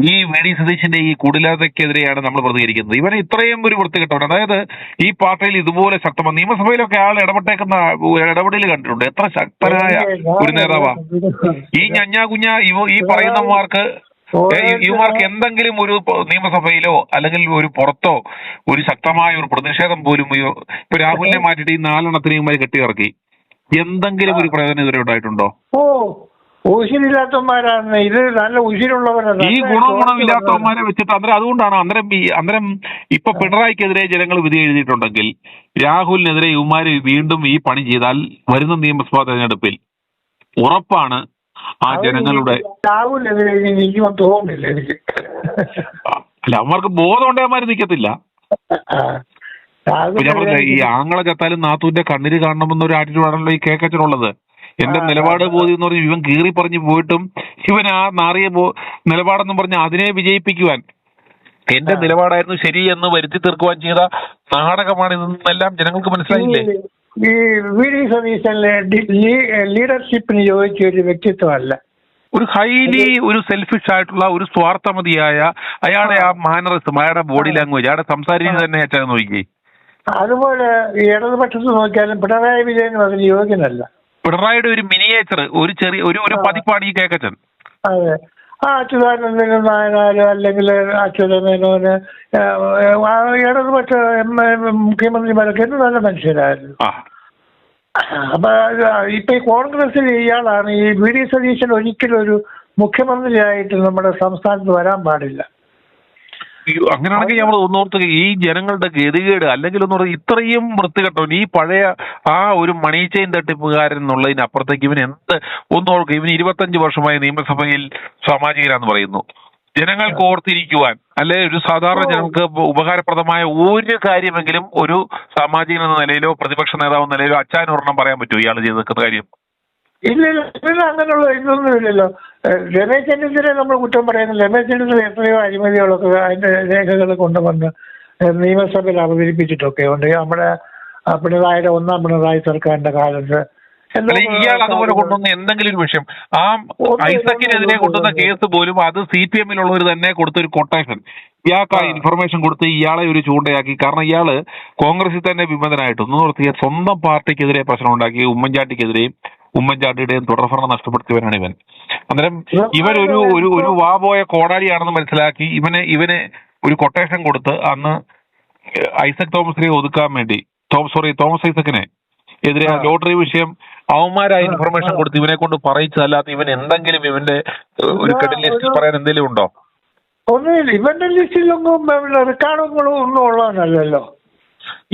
ഈ VD സതീശന്റെ ഈ കുടിലതയ്ക്കെതിരെയാണ് നമ്മൾ പ്രതികരിക്കുന്നത്. ഇവനെ ഇത്രയും ഒരു വൃത്തികെട്ടവൻ, അതായത് ഈ പാർട്ടിയിൽ ഇതുപോലെ ശക്തമായ നിയമസഭയിലൊക്കെ ആൾ ഇടപെടൽ കണ്ടിട്ടുണ്ട്. എത്ര ശക്തനായ ഒരു നേതാവാ ഈ കുഞ്ഞ ഈ പറയുന്നവർക്ക്. ഇവർക്ക് എന്തെങ്കിലും ഒരു നിയമസഭയിലോ അല്ലെങ്കിൽ ഒരു പുറത്തോ ഒരു ശക്തമായ ഒരു പ്രതിഷേധം പോലും ഇപ്പൊ രാഹുലിനെ മാറ്റിയിട്ട് ഈ 4 എണ്ണത്തിനെയും കെട്ടിയിറക്കി എന്തെങ്കിലും ഒരു പ്രയോജനം ഇതുവരെ ഉണ്ടായിട്ടുണ്ടോ? ഉശിരില്ലാത്തവന്മാരാണ് ഇത്, നല്ല ഉശിരുള്ളവരാണ്. ഈ ഗുണമില്ലാത്തവന്മാരെ വെച്ചിട്ട് അന്നേരം ഇപ്പൊ പിണറായിക്കെതിരെ ജനങ്ങൾ വിധി എഴുതിയിട്ടുണ്ടെങ്കിൽ രാഹുലിനെതിരെ ഇവന്മാര് വീണ്ടും ഈ പണി ചെയ്താൽ വരുന്ന നിയമസഭാ തെരഞ്ഞെടുപ്പിൽ ഉറപ്പാണ് ആ ജനങ്ങളുടെ രാഹുലിനെതിരെ നിൽക്കുമെന്ന് തോന്നുന്നില്ല എനിക്ക്. അല്ല, അവന്മാർക്ക് ബോധം ഉണ്ടവന്മാര് നിൽക്കത്തില്ല. ഈ ആങ്ങളെ ചത്താലും നാത്തൂന്റെ കണ്ണിന് കാണണമെന്നൊരു ആറ്റിറ്റ്യൂഡാണല്ലോ ഈ കേക്കച്ചനുള്ളത്. എന്റെ നിലപാട് ബോധ്യം എന്ന് പറഞ്ഞ് ഇവൻ കീറി പറഞ്ഞു പോയിട്ടും ഇവൻ ആ നാറിയ നിലപാടെന്ന് പറഞ്ഞ് അതിനെ വിജയിപ്പിക്കുവാൻ എന്റെ നിലപാടായിരുന്നു ശരി എന്ന് വരുത്തി തീർക്കുവാൻ ചെയ്ത നാടകമാണ് ഇതെന്നെല്ലാം ജനങ്ങൾക്ക് മനസ്സിലായില്ലേ? ഈ VD സതീശനിലെ ലീഡർഷിപ്പിന് യോജിച്ച ഒരു വ്യക്തിത്വമല്ല. ഒരു ഒരു സെൽഫിഷ് ആയിട്ടുള്ള ഒരു സ്വാർത്ഥമതിയായ അയാളുടെ ആ മാനറിസം, അയാളുടെ ബോഡി ലാംഗ്വേജ്, അയാളുടെ സംസാരിക്കുന്നത് തന്നെ അച്ഛൻ നോക്കി. അതുപോലെ ഇടതുപക്ഷത്ത് നോക്കിയാലും പിണറായി വിജയൻ അതിന് യോഗ്യനല്ല. പിണറായിയുടെ ഒരു മിനിയേച്ചർ, ഒരു പതിപ്പാണ് ഈ കേക്കച്ചൻ. അതെ, അച്യുതാനന്ദൻ നായനാര് അല്ലെങ്കിൽ അച്യുതമേനോന് ഇടതുപക്ഷ മുഖ്യമന്ത്രിമാരൊക്കെ നല്ല മനുഷ്യരായിരുന്നു. അപ്പൊ ഇപ്പൊ ഈ കോൺഗ്രസിൽ ഇയാളാണ് ഈ VD സതീശൻ ഒരിക്കലും ഒരു മുഖ്യമന്ത്രിയായിട്ട് നമ്മുടെ സംസ്ഥാനത്ത് വരാൻ പാടില്ല. അങ്ങനെയാണെങ്കിൽ നമ്മൾ ഒന്നോർത്ത് ഈ ജനങ്ങളുടെ ഗതികേട് അല്ലെങ്കിൽ ഇത്രയും വൃത്തികെട്ടോ ഈ പഴയ ആ ഒരു മണി ചെയിൻ തട്ടിപ്പുകാരൻ എന്നുള്ളതിനപ്പുറത്തേക്ക് ഇവൻ ഒന്നോർക്കുക. ഇവന് 25 വർഷമായി നിയമസഭയിൽ സാമാജികനാന്ന് പറയുന്നു. ജനങ്ങൾക്ക് ഓർത്തിരിക്കുവാൻ അല്ലെ ഒരു സാധാരണ ജനങ്ങൾക്ക് ഉപകാരപ്രദമായ ഒരു കാര്യമെങ്കിലും ഒരു സാമാജികൻ എന്ന നിലയിലോ പ്രതിപക്ഷ നേതാവ് എന്ന നിലയിലോ അച്ചാനൊരെണ്ണം പറയാൻ പറ്റുമോ ഇയാൾ ചെയ്ത് നിൽക്കുന്ന കാര്യം? ഇല്ല, അങ്ങനെയുള്ള ഇതൊന്നും ഇല്ലല്ലോ. രമേശ് ചെന്നിത്തല നമ്മൾ കുറ്റം പറയുന്നില്ല. രമേശ് ചെന്നിത്തല എത്രയോ അഴിമതികളൊക്കെ അതിന്റെ രേഖകൾ കൊണ്ടുവന്ന് നിയമസഭയിൽ അവതരിപ്പിച്ചിട്ടൊക്കെ ഉണ്ട്. നമ്മുടെ പിണറായിയുടെ 1ാം പിണറായി സർക്കാരിന്റെ കാലത്ത്. ഇയാൾ അതുപോലെ കൊണ്ടുവന്ന എന്തെങ്കിലും ഒരു വിഷയം, ആ ഐസക്കിനെതിരെ കൊണ്ടുവന്ന കേസ് പോലും അത് CPM-ലുള്ളവർ തന്നെ കൊടുത്തൊരു കൊട്ടേഷൻ, ഇയാൾക്ക് ആ ഇൻഫർമേഷൻ കൊടുത്ത് ഇയാളെ ഒരു ചൂണ്ടയാക്കി. കാരണം ഇയാള് കോൺഗ്രസിൽ തന്നെ വിമതനായിട്ട് നിർത്തിയ സ്വന്തം പാർട്ടിക്കെതിരെ പ്രശ്നം ഉണ്ടാക്കി. ഉമ്മൻചാണ്ടിയുടെയും തുടർഭരണം നഷ്ടപ്പെടുത്തിയവനാണ് ഇവൻ. അന്നേരം ഇവൻ ഒരു വാപോയ കോടാലിയാണെന്ന് മനസ്സിലാക്കി ഇവന് ഒരു കൊട്ടേഷൻ കൊടുത്ത് അന്ന് ഐസക് തോമസിനെ ഒതുക്കാൻ വേണ്ടി തോമസ് ഐസക്കിനെ എതിരെ ലോട്ടറി വിഷയം അവന്മാരായ ഇൻഫർമേഷൻ കൊടുത്ത് ഇവനെ കൊണ്ട് പറയിച്ചതല്ലാത്ത ഇവൻ എന്തെങ്കിലും ഇവന്റെ ഒരു കെട്ടിൽ ലിസ്റ്റിൽ പറയാൻ എന്തെങ്കിലും ഉണ്ടോ? ഒന്നുമില്ല. ഇവന്റെ ലിസ്റ്റിലൊന്നും റെക്കോർഡുകളും ഒന്നും ഉള്ളതല്ലോ.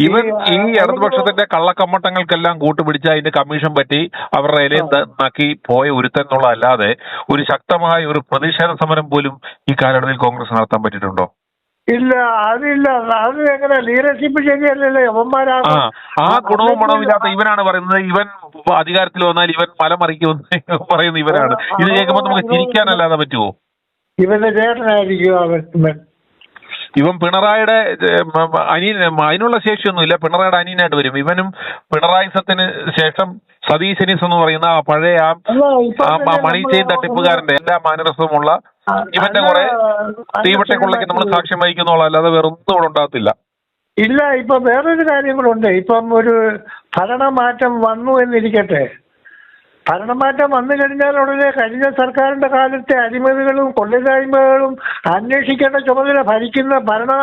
ഇവൻ ഈ ഇടതുപക്ഷത്തിന്റെ കള്ളക്കമ്മട്ടങ്ങൾക്കെല്ലാം കൂട്ടുപിടിച്ച് അതിന്റെ കമ്മീഷൻ പറ്റി അവരുടെ ഇലയും നക്കി പോയ ഒരുത്തെന്നുള്ളതല്ലാതെ ഒരു ശക്തമായ ഒരു പ്രതിഷേധ സമരം പോലും ഈ കാലയളവിൽ കോൺഗ്രസ് നടത്താൻ പറ്റിയിട്ടുണ്ടോ? ഇല്ല, അതില്ല. അത് എങ്ങനെ ലീഡർഷിപ്പ് ശരിയല്ലല്ലോ യവന്മാരാണ്. ആ ഗുണവും മണവും ഇല്ലാത്ത ഇവനാണ് പറയുന്നത് ഇവൻ അധികാരത്തിൽ വന്നാൽ ഇവൻ മലമറിക്കുമെന്ന് പറയുന്ന ഇവനാണ്. ഇത് കേൾക്കുമ്പോൾ നമുക്ക് ചിരിക്കാനല്ലാതെ പറ്റുമോ? ഇവന്റെ ചേട്ടനായിരിക്കും അവൻ. ഇവൻ പിണറായിയുടെ അതിനുള്ള ശേഷിയൊന്നുമില്ല. പിണറായിയുടെ അനിയനായിട്ട് വരും. ഇവനും പിണറായി സത്തിന് ശേഷം സതീശനിസ് എന്ന് പറയുന്ന ആ പഴയ മണി ചെയിൻ തട്ടിപ്പുകാരന്റെ എല്ലാ മാനരസവുമുള്ള ഇവന്റെ കുറെ തീവട്ടെ കൊള്ളയ്ക്ക് നമ്മൾ സാക്ഷ്യം വഹിക്കുന്നുള്ള അല്ലാതെ വേറൊന്നും ഇവിടെ ഉണ്ടാകത്തില്ല. ഇല്ല, ഇപ്പൊ വേറൊരു കാര്യം കൂടെ ഉണ്ട്. ഇപ്പം ഒരു ഭരണമാറ്റം വന്നു എന്നിരിക്കട്ടെ. ഭരണമാറ്റം വന്നു കഴിഞ്ഞാൽ ഉടനെ കഴിഞ്ഞ സർക്കാരിന്റെ കാലത്തെ അഴിമതികളും കൊള്ളരുതായ്മകളും അന്വേഷിക്കേണ്ട ചുമതല ഭരണം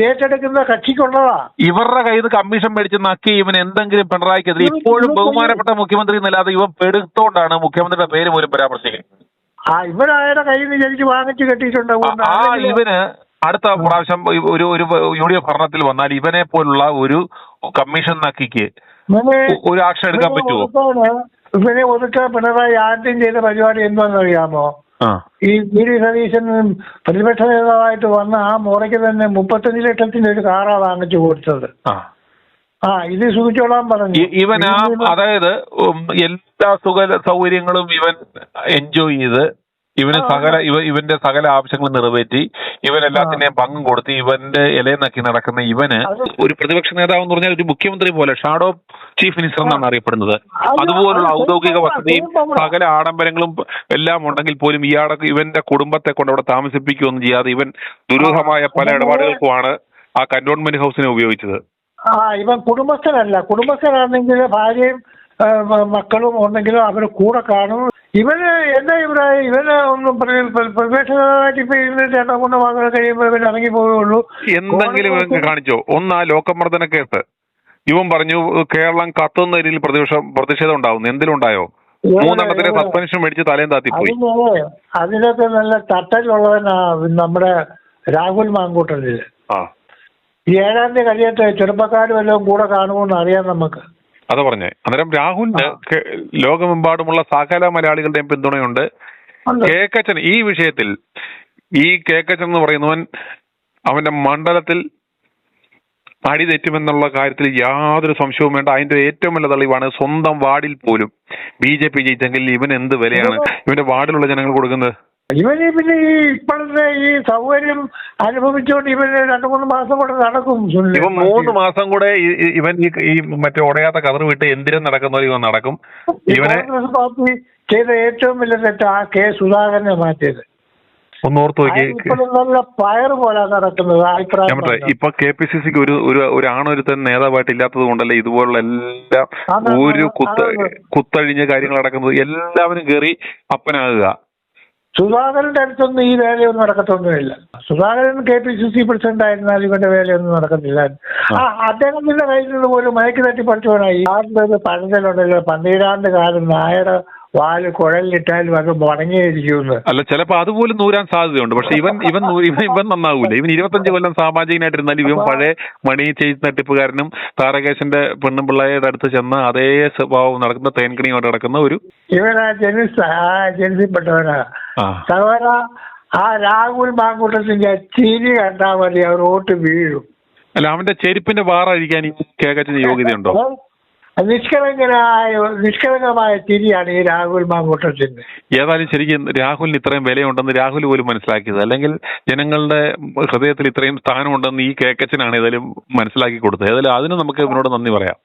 ഏറ്റെടുക്കുന്ന കക്ഷിക്കുള്ളതാ. ഇവരുടെ കയ്യിൽ നിന്ന് കമ്മീഷൻ മേടിച്ച് നക്കി ഇവൻ എന്തെങ്കിലും പിണറായിക്കെതിരെ ഇപ്പോഴും ബഹുമാനപ്പെട്ട മുഖ്യമന്ത്രി എന്നല്ലാതെ ഇവൻ പെടുത്തോണ്ടാണ് മുഖ്യമന്ത്രിയുടെ പേര് പോലും പരാമർശിക്കുന്നത്. ഇവരായുടെ കയ്യിൽ നിന്ന് ശരിക്കും വാങ്ങിച്ചു കെട്ടിയിട്ടുണ്ടാവും. ഇവന് അടുത്ത പ്രാവശ്യം ഒരു UDF ഭരണത്തിൽ വന്നാൽ ഇവനെ പോലുള്ള ഒരു കമ്മീഷൻ നക്കിക്ക് ഒരു ആക്ഷൻ എടുക്കാൻ പറ്റുമോ? ഇവനെ ഒതുക്കാൻ പിണറായി ആദ്യം ചെയ്ത പരിപാടി എന്താണെന്നറിയാമോ? ഈ വി ഡി സതീശൻ പ്രതിപക്ഷ നേതാവായിട്ട് വന്ന ആ മുറയ്ക്ക് തന്നെ 35 ലക്ഷത്തിന്റെ ഒരു കാറാ വാങ്ങിച്ചു കൊടുത്തത്. ഇത് സൂചിച്ചോളാൻ പറഞ്ഞു. ഇവൻ അതായത് എല്ലാ സൗകര്യങ്ങളും ഇവൻ എൻജോയ് ചെയ്ത് ഇവന്റെ സകല ആവശ്യങ്ങളും നിറവേറ്റി ഇവൻ എല്ലാത്തിന്റെയും പങ്കും കൊടുത്ത് ഇവന്റെ ഇലയെ നക്കി നടക്കുന്ന ഇവന് ഒരു പ്രതിപക്ഷ നേതാവ് എന്ന് പറഞ്ഞാൽ ഒരു മുഖ്യമന്ത്രി പോലെ ഷാഡോ ചീഫ് മിനിസ്റ്റർ എന്നാണ് അറിയപ്പെടുന്നത്. അതുപോലുള്ള ഔദ്യോഗിക വസതിയും സകല ആഡംബരങ്ങളും എല്ലാം ഉണ്ടെങ്കിൽ പോലും ഇവന്റെ കുടുംബത്തെ കൊണ്ട് അവിടെ താമസിപ്പിക്കുകയൊന്നും ചെയ്യാതെ ഇവൻ ദുരൂഹമായ പല ഇടപാടുകൾക്കുമാണ് ആ കന്റോൺമെന്റ് ഹൗസിനെ ഉപയോഗിച്ചത്. ഇവൻ കുടുംബസ്ഥനാണെങ്കിൽ ഭാര്യയും മക്കളും ഉണ്ടെങ്കിലും അവര് കൂടെ കാണും. ഇവന് എന്താ അഭിപ്രായം? ഇവന് ഒന്നും പ്രതിപക്ഷമായിട്ട് ഇപ്പൊ രണ്ടോ മൂന്നോ വാക്കുകൾ കഴിയുമ്പോൾ ഇവൻ ഇറങ്ങി പോവുള്ളൂ. എന്തെങ്കിലും കാണിച്ചോ? ഒന്ന് ആ ലോകമർദ്ദന കേസ് ഇവൻ പറഞ്ഞു കേരളം കത്തുന്ന രീതിയിൽ പ്രതിഷേധം ഉണ്ടാവുന്നു. എന്തെങ്കിലും ഉണ്ടായോ? 3 എണ്ണത്തിന്റെ സസ്പെൻഷൻ മേടിച്ച് തലയും താത്തിപ്പോയി. അതിനൊക്കെ നല്ല തട്ടലുള്ളവനാ നമ്മുടെ രാഹുൽ മാങ്കൂട്ടത്തില്. 7-ാം തീയതി കഴിയട്ടെ, ചെറുപ്പക്കാർ വല്ലതും കൂടെ കാണുമെന്ന് അറിയാം നമുക്ക്. അത് പറഞ്ഞേ. അന്നേരം രാഹുലിന് ലോകമെമ്പാടുമുള്ള സകല മലയാളികളുടെയും പിന്തുണയുണ്ട്. കേക്കച്ചൻ ഈ വിഷയത്തിൽ കേക്കച്ചൻ എന്ന് പറയുന്നവൻ അവന്റെ മണ്ഡലത്തിൽ അടി തെറ്റുമെന്നുള്ള കാര്യത്തിൽ യാതൊരു സംശയവും വേണ്ട. അതിന്റെ ഏറ്റവും വലിയ തെളിവാണ് സ്വന്തം വാർഡിൽ പോലും BJP ജയിച്ചെങ്കിൽ ഇവൻ എന്ത് വിലയാണ് ഇവന്റെ വാർഡിലുള്ള ജനങ്ങൾ കൊടുക്കുന്നത്. ഇവന് പിന്നെ ഈ ഇപ്പോഴത്തെ ഈ സൗകര്യം അനുഭവിച്ചുകൊണ്ട് ഇവന് 2-3 മാസം കൂടെ നടക്കും. ഇവൻ 3 മാസം കൂടെ ഇവൻ ഈ മറ്റേ ഉടയാത്ത കതറ് വിട്ട് എന്തിനും നടക്കുന്ന ഇവൻ നടക്കും. ഇവനെ പാർട്ടി ചെയ്ത ഏറ്റവും വലിയ തെറ്റ് ആ കെ സുധാകരനെ മാറ്റിയത്. ഒന്ന് ഓർത്ത് നോക്കി. നല്ല പയർ പോലെ നടക്കുന്നത് അഭിപ്രായം. ഇപ്പൊ KPCCക്ക് ഒരു ആണൊരുത്തൻ നേതാവായിട്ട് ഇല്ലാത്തത് കൊണ്ടല്ലേ ഇതുപോലുള്ള എല്ലാം ഒരു കുത്തഴിഞ്ഞ കാര്യങ്ങൾ നടക്കുന്നത്. എല്ലാവരും കയറി അപ്പനാകുക. സുധാകരന്റെ അടുത്തൊന്നും ഈ വേലയൊന്നും നടക്കത്തൊന്നുമില്ല. സുധാകരൻ KPCC പ്രസിഡന്റ് ആയിരുന്നാൽ ഇവന്റെ വേലയൊന്നും നടക്കത്തില്ല. അദ്ദേഹത്തിന്റെ കയ്യിൽ നിന്ന് പോലും മയക്ക് തട്ടി പഠിച്ചവനായി. ആരുടെ പഴഞ്ചലുണ്ടല്ലോ, 12 കാലം നായയുടെ വാല് കുഴലിട്ടാലും അത് മുടങ്ങിയിരിക്കുമെന്ന്. അല്ല, ചിലപ്പോ അതുപോലും നൂരാൻ സാധ്യതയുണ്ട്. പക്ഷെ ഇവൻ നന്നാവൂല. ഇവൻ 25 കൊല്ലം സാമാജികനായിട്ടിരുന്നാലും ഇവൻ പഴയ മണി ചെയ്ത് തട്ടിപ്പുകാരനും താരകേശന്റെ പെണ്ണും പിള്ളയുടെ അടുത്ത് ചെന്ന് അതേ സ്വഭാവം നടക്കുന്ന തേൻകണിയോടെ നടക്കുന്ന ഒരു ഇവനാ ജനിസിൽപ്പെട്ടവനാ. സഹോദര, ആ രാഹുൽ മാങ്കൂട്ടത്തിന്റെ ചിരി കണ്ടാ മതി അവർ വോട്ട് വീഴും. അല്ല, അവന്റെ ചെരുപ്പിന്റെ വാറഴിക്കാൻ ഈ കേക്കച്ചന് യോഗ്യതയുണ്ടോ? നിഷ്കളങ്കമായ ചിരിയാണ് ഈ രാഹുൽ മാങ്കൂട്ടത്തിന്റെ. ഏതായാലും ശരിക്കും രാഹുലിന് ഇത്രയും വിലയുണ്ടെന്ന് രാഹുൽ പോലും മനസ്സിലാക്കിയത്, അല്ലെങ്കിൽ ജനങ്ങളുടെ ഹൃദയത്തിൽ ഇത്രയും സ്ഥാനമുണ്ടെന്ന് ഈ കേക്കച്ചനാണ് ഏതായാലും മനസ്സിലാക്കി കൊടുത്തത്. ഏതായാലും അതിന് നമുക്ക് ഇവനോട് നന്ദി പറയാം.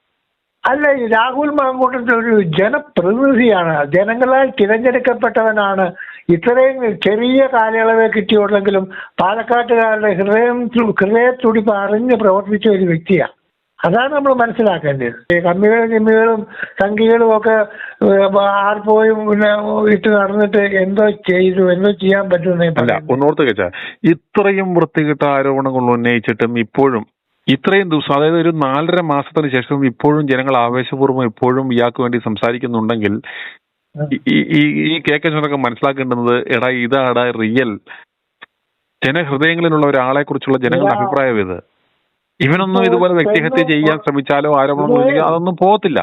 അല്ല, ഈ രാഹുൽ മാങ്കൂട്ടത്തിൽ ഒരു ജനപ്രതിനിധിയാണ്, ജനങ്ങളാൽ തിരഞ്ഞെടുക്കപ്പെട്ടവനാണ്. ഇത്രയും ചെറിയ കാലയളവേ കിട്ടിയുള്ളെങ്കിലും പാലക്കാട്ടുകാരുടെ ഹൃദയത്തുടിപ്പ് അറിഞ്ഞ് പ്രവർത്തിച്ച ഒരു വ്യക്തിയാണ്. അതാണ് നമ്മൾ മനസ്സിലാക്കേണ്ടത്. കമ്മികളും സംഘികളും ഒക്കെ ആർപ്പോയും ഇട്ട് നടന്നിട്ട് എന്തോ ചെയ്യാൻ പറ്റുമെന്ന് ഒന്നോർത്ത് വെച്ചാൽ ഇത്രയും വൃത്തികെട്ട ആരോപണങ്ങൾ ഉന്നയിച്ചിട്ടും ഇപ്പോഴും ഇത്രയും ദിവസം, അതായത് ഒരു 4.5 മാസത്തിന് ശേഷം ഇപ്പോഴും ജനങ്ങൾ ആവേശപൂർവ്വം ഇപ്പോഴും ഇയാൾക്ക് വേണ്ടി സംസാരിക്കുന്നുണ്ടെങ്കിൽ ഈ കേക്കച്ചനൊക്കെ മനസ്സിലാക്കേണ്ടുന്നത് ഇതാണ് റിയൽ ജനഹൃദയങ്ങളിലുള്ള ഒരാളെ കുറിച്ചുള്ള ജനങ്ങളുടെ അഭിപ്രായം. ഇവനൊന്നും ഇതുപോലെ വ്യക്തിഹത്യ ചെയ്യാൻ ശ്രമിച്ചാലോ ആരോപണം അതൊന്നും പോകത്തില്ല.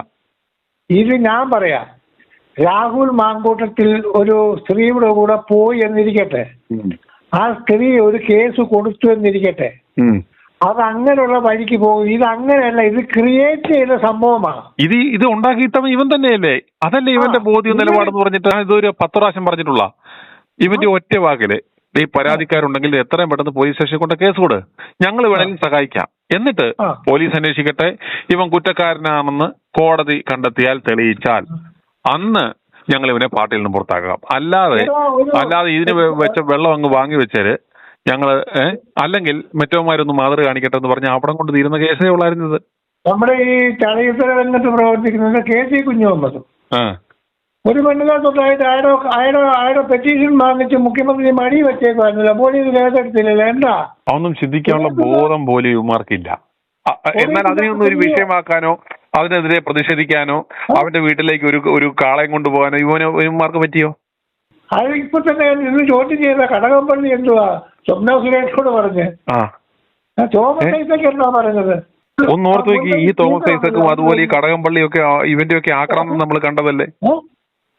ഇത് ഞാൻ പറയാം, രാഹുൽ മാങ്കൂട്ടത്തിൽ ഒരു സ്ത്രീയുടെ കൂടെ പോയി എന്നിരിക്കട്ടെ, ആ സ്ത്രീ ഒരു കേസ് കൊടുത്തു എന്നിരിക്കട്ടെ, അത് അങ്ങനെയുള്ള വഴിക്ക് പോകും. ഇത് അങ്ങനെയല്ല, ഇത് ക്രിയേറ്റ് ചെയ്ത സംഭവമാണ്. ഇത് ഉണ്ടാക്കിയിട്ടവൻ ഇവൻ തന്നെയല്ലേ? അതല്ലേ ഇവന്റെ ബോധ്യം നിലപാടെന്ന് പറഞ്ഞിട്ട് ഇതൊരു 10 പ്രാവശ്യം പറഞ്ഞിട്ടുള്ള ഇവന്റെ ഒറ്റ വാക്കില് ഈ പരാതിക്കാരുണ്ടെങ്കിൽ എത്രയും പെട്ടെന്ന് പോലീസ് സ്റ്റേഷനിൽ കൊണ്ട് കേസ് കൊടു, ഞങ്ങൾ വേണമെങ്കിലും സഹായിക്കാം, എന്നിട്ട് പോലീസ് അന്വേഷിക്കട്ടെ, ഇവൻ കുറ്റക്കാരനാണെന്ന് കോടതി കണ്ടെത്തിയാൽ തെളിയിച്ചാൽ അന്ന് ഞങ്ങൾ ഇവനെ പാർട്ടിയിൽ നിന്ന് പുറത്താക്കാം. അല്ലാതെ ഇതിന് വെച്ച വെള്ളം അങ്ങ് വാങ്ങി വെച്ചാല് ഞങ്ങള് അല്ലെങ്കിൽ മറ്റവന്മാരൊന്ന് മാതൃ കാണിക്കട്ടെ എന്ന് പറഞ്ഞ അവിടെ കൊണ്ട് തീരുന്ന കേസേ ഉള്ളായിരുന്നത്. നമ്മുടെ ഈ ചലച്ചിത്ര രംഗത്ത് പ്രവർത്തിക്കുന്നത് KC കുഞ്ഞുമുഹമ്മദ് ഒരു പെണ്ണുകാർ തൊട്ടായിട്ട് അയാളെ പെറ്റീഷൻ വാങ്ങിച്ച് മുഖ്യമന്ത്രി മടി വെച്ചേക്കുവായിരുന്നില്ല, പോലീസ് കേസെടുത്തില്ലല്ലോ. എന്താ അതൊന്നും ചിന്തിക്കാനുള്ള ബോധം പോലും ഇവന്മാർക്കില്ല. എന്നാൽ അതിനെയൊന്നും ഒരു വിഷയമാക്കാനോ അതിനെതിരെ പ്രതിഷേധിക്കാനോ അവന്റെ വീട്ടിലേക്ക് ഒരു കാളയും കൊണ്ടുപോകാനോ ഇവന്മാർക്ക് പറ്റിയോ? അത് ഇപ്പൊ തന്നെ ഇന്ന് ചോദ്യം ചെയ്ത കടകംപള്ളി എന്തുവാ സ്വപ്ന സുരേഷോട് പറഞ്ഞ് തോമസ് ഐസക് എന്താ പറഞ്ഞത്? ഒന്നോർത്ത് നോക്കി, ഈ തോമസ് ഐസക്കും അതുപോലെ ഈ കടകംപള്ളിയും ഒക്കെ ഇവന്റെ ഒക്കെ ആക്രമണം നമ്മൾ കണ്ടതല്ലേ.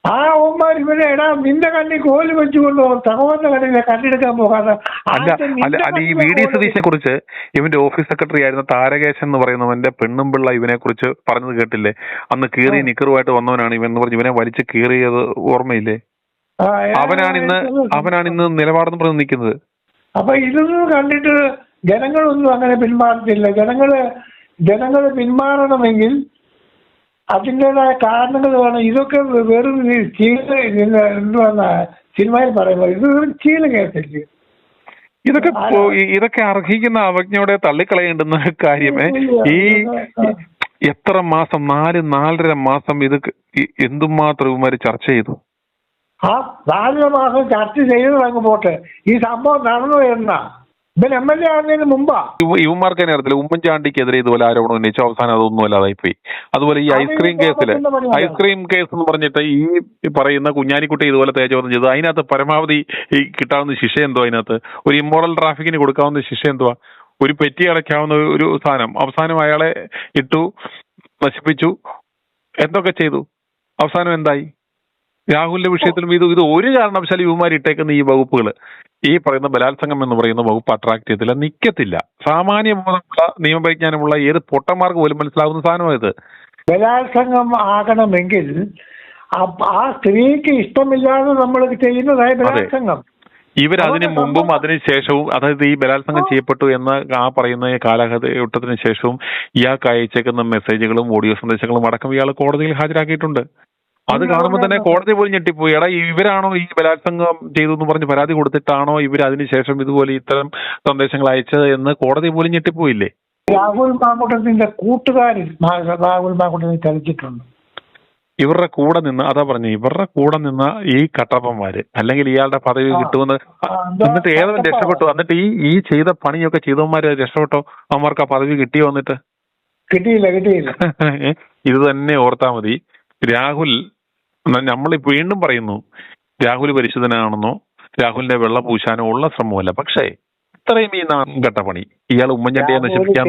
ആ ഓന്മാർ ഇവരെ നിന്റെ കണ്ണി കോല് വെച്ചുകൊണ്ട് സഹോദരന്റെ കണ്ണിലെ കണ്ടെടുക്കാൻ പോകാതെ. അല്ല ഈ VD സതീശനെ കുറിച്ച് ഇവന്റെ ഓഫീസ് സെക്രട്ടറി ആയിരുന്ന താരകേശൻ എന്ന് പറയുന്നവന്റെ പെണ്ണും പിള്ള ഇവനെ കുറിച്ച് പറഞ്ഞത് കേട്ടില്ലേ? അന്ന് കീറിയ നിക്കറുമായിട്ട് വന്നവനാണ് ഇവൻ എന്ന് പറഞ്ഞ് ഇവനെ വലിച്ച് കീറിയത് ഓർമ്മയില്ലേ? അവനാണിന്ന് നിലപാടെന്ന് പറഞ്ഞ് നിൽക്കുന്നത്. അപ്പൊ ഇതൊന്നും കണ്ടിട്ട് ജനങ്ങളൊന്നും അങ്ങനെ പിന്മാറത്തില്ല. ജനങ്ങള് പിന്മാറണമെങ്കിൽ അതിൻ്റെതായ കാരണങ്ങൾ വേണം. ഇതൊക്കെ വെറും എന്തുവാ സിനിമയിൽ പറയുമ്പോൾ ഇത് വെറും ചീല കേസല്ലേ. ഇതൊക്കെ അർഹിക്കുന്ന അവജ്ഞയോടെ തള്ളിക്കളയേണ്ടുന്ന കാര്യമേ. ഈ എത്ര മാസം 4-4.5 മാസം ഇത് എന്തുമാത്രം ഇവന്മാര് ചർച്ച ചെയ്തു. ആ 4 മാസം ചർച്ച ചെയ്തത് അങ്ങ് പോട്ടെ, ഈ സംഭവം നടന്നു എന്നാ ഇവൻ MLA ആകുന്നതിന് മുമ്പാ. ഇവന്മാർക്ക് തന്നെ അറിയത്തില്ല. ഉമ്മൻചാണ്ടിക്കെതിരെ ഇതുപോലെ ആരോപണം ഉന്നയിച്ചു, അവസാനം അതൊന്നും അല്ലാതായി പോയി. അതുപോലെ ഈ ഐസ്ക്രീം കേസ് എന്ന് പറഞ്ഞിട്ട് ഈ പറയുന്ന കുഞ്ഞാലിക്കുട്ടി ഇതുപോലെ തേജോധം ചെയ്തു. അതിനകത്ത് പരമാവധി ഈ കിട്ടാവുന്ന ശിക്ഷ എന്തോ? അതിനകത്ത് ഒരു ഇമ്മോറൽ ട്രാഫിക്കിന് കൊടുക്കാവുന്ന ശിക്ഷ എന്തുവാ? ഒരു പെറ്റി അടയ്ക്കാവുന്ന ഒരു സാധനം. അവസാനം അയാളെ ഇട്ടു, നശിപ്പിച്ചു, എന്തൊക്കെ ചെയ്തു. അവസാനം എന്തായി? രാഹുലിന്റെ വിഷയത്തിലും ഇത് ഒരു കാരണവശാലും ഇവന്മാർ ഇട്ടേക്കുന്ന ഈ വകുപ്പുകൾ, ഈ പറയുന്ന ബലാത്സംഗം എന്ന് പറയുന്ന വകുപ്പ് അട്രാക്ട് ചെയ്തില്ല, നിക്കത്തില്ല. സാമാന്യ ബോധമുള്ള നിയമപരിജ്ഞാനമുള്ള ഏത് പൊട്ടന്മാർക്ക് പോലും മനസ്സിലാവുന്ന സാധനമാണ് ഇത്. ബലാത്സംഗം ആകണമെങ്കിൽ ആ സ്ത്രീക്ക് ഇഷ്ടമില്ലാതെ നമ്മൾ ചെയ്യുന്നതായ ബലാത്സംഗം. ഇവരതിന് മുമ്പും അതിനുശേഷവും, അതായത് ഈ ബലാത്സംഗം ചെയ്യപ്പെട്ടു എന്ന പറയുന്ന കാലഘട്ടത്തിന് ശേഷവും ഇയാൾക്ക് അയച്ചേക്കുന്ന മെസ്സേജുകളും ഓഡിയോ സന്ദേശങ്ങളും അടക്കം ഇയാൾ കോടതിയിൽ ഹാജരാക്കിയിട്ടുണ്ട്. അത് കാണുമ്പോൾ തന്നെ കോടതി പോലും ഞെട്ടിപ്പോയി. ഇവരാണോ ഈ ബലാത്സംഗം ചെയ്തു എന്ന് പറഞ്ഞ് പരാതി കൊടുത്തിട്ടാണോ ഇവർ അതിനുശേഷം ഇതുപോലെ ഇത്തരം സന്ദേശങ്ങൾ അയച്ചത് എന്ന് കോടതി പോലും ഞെട്ടിപ്പോയില്ലേ? രാഹുൽ മാങ്കൂട്ടത്തിന്റെ കൂട്ടുകാരിൽ രാഹുൽ മാങ്കൂട്ടത്തിൽ ചലിച്ചിട്ടുണ്ട്. ഇവരുടെ കൂടെ നിന്ന്, അതാ പറഞ്ഞു, ഇവരുടെ കൂടെ നിന്ന് ഈ കട്ടപ്പന്മാര് അല്ലെങ്കിൽ ഇയാളുടെ പദവി കിട്ടുമെന്ന് എന്നിട്ട് ഏതവൻ രക്ഷപ്പെട്ടു? എന്നിട്ട് ഈ ചെയ്ത പണിയൊക്കെ ചെയ്തവന്മാര് രക്ഷപ്പെട്ടോ? അവന്മാർക്ക് ആ പദവി കിട്ടിയോ? വന്നിട്ട് കിട്ടിയില്ല. ഇത് തന്നെ ഓർത്താ മതി. രാഹുൽ, നമ്മൾ വീണ്ടും പറയുന്നു, രാഹുൽ പരിശുദ്ധനാണെന്നോ രാഹുലിന്റെ വെള്ളം പൂശാനോ ഉള്ള ശ്രമമല്ല. പക്ഷേ ഇത്രയും ഈ നാംകെട്ട പണി ഇയാൾ ഉമ്മൻചാണ്ടിയെ നശിപ്പിക്കാൻ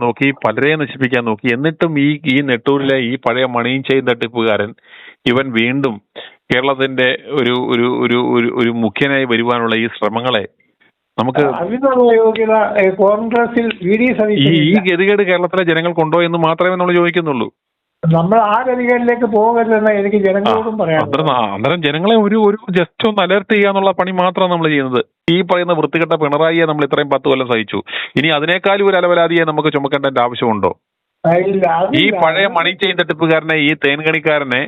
നോക്കി, പലരെയും നശിപ്പിക്കാൻ നോക്കി. എന്നിട്ടും ഈ നെട്ടൂരിലെ ഈ പഴയ മണിയും ചെയ്ത് തട്ടിപ്പുകാരൻ ഇവൻ വീണ്ടും കേരളത്തിന്റെ ഒരു മുഖ്യനായി വരുവാനുള്ള ഈ ശ്രമങ്ങളെ നമുക്ക് ഈ ഗതികേട് കേരളത്തിലെ ജനങ്ങൾ കൊണ്ടോ എന്ന് മാത്രമേ നമ്മൾ ചോദിക്കുന്നുള്ളൂ. നമ്മൾ ആ ഗതികളിലേക്ക് പോകരുതെന്ന് എനിക്ക് ജനങ്ങളോടും പറയാം. അന്നേരം ജനങ്ങളെ ഒരു ജസ്റ്റ് ഒന്ന് അലർട്ട് ചെയ്യാന്നുള്ള പണി മാത്രമാണ് നമ്മൾ ചെയ്യുന്നത്. ഈ പറയുന്ന വൃത്തികെട്ട പിണറായിയെ നമ്മൾ ഇത്രയും 10 കൊല്ലം സഹിച്ചു. ഇനി അതിനേക്കാളും ഒരു അലവലാതിയെ നമുക്ക് ചുമക്കേണ്ട ആവശ്യമുണ്ടോ? ഈ പഴയ മണി ചെയിൻ തട്ടിപ്പുകാരനെ, ഈ തേൻകണിക്കാരനെ,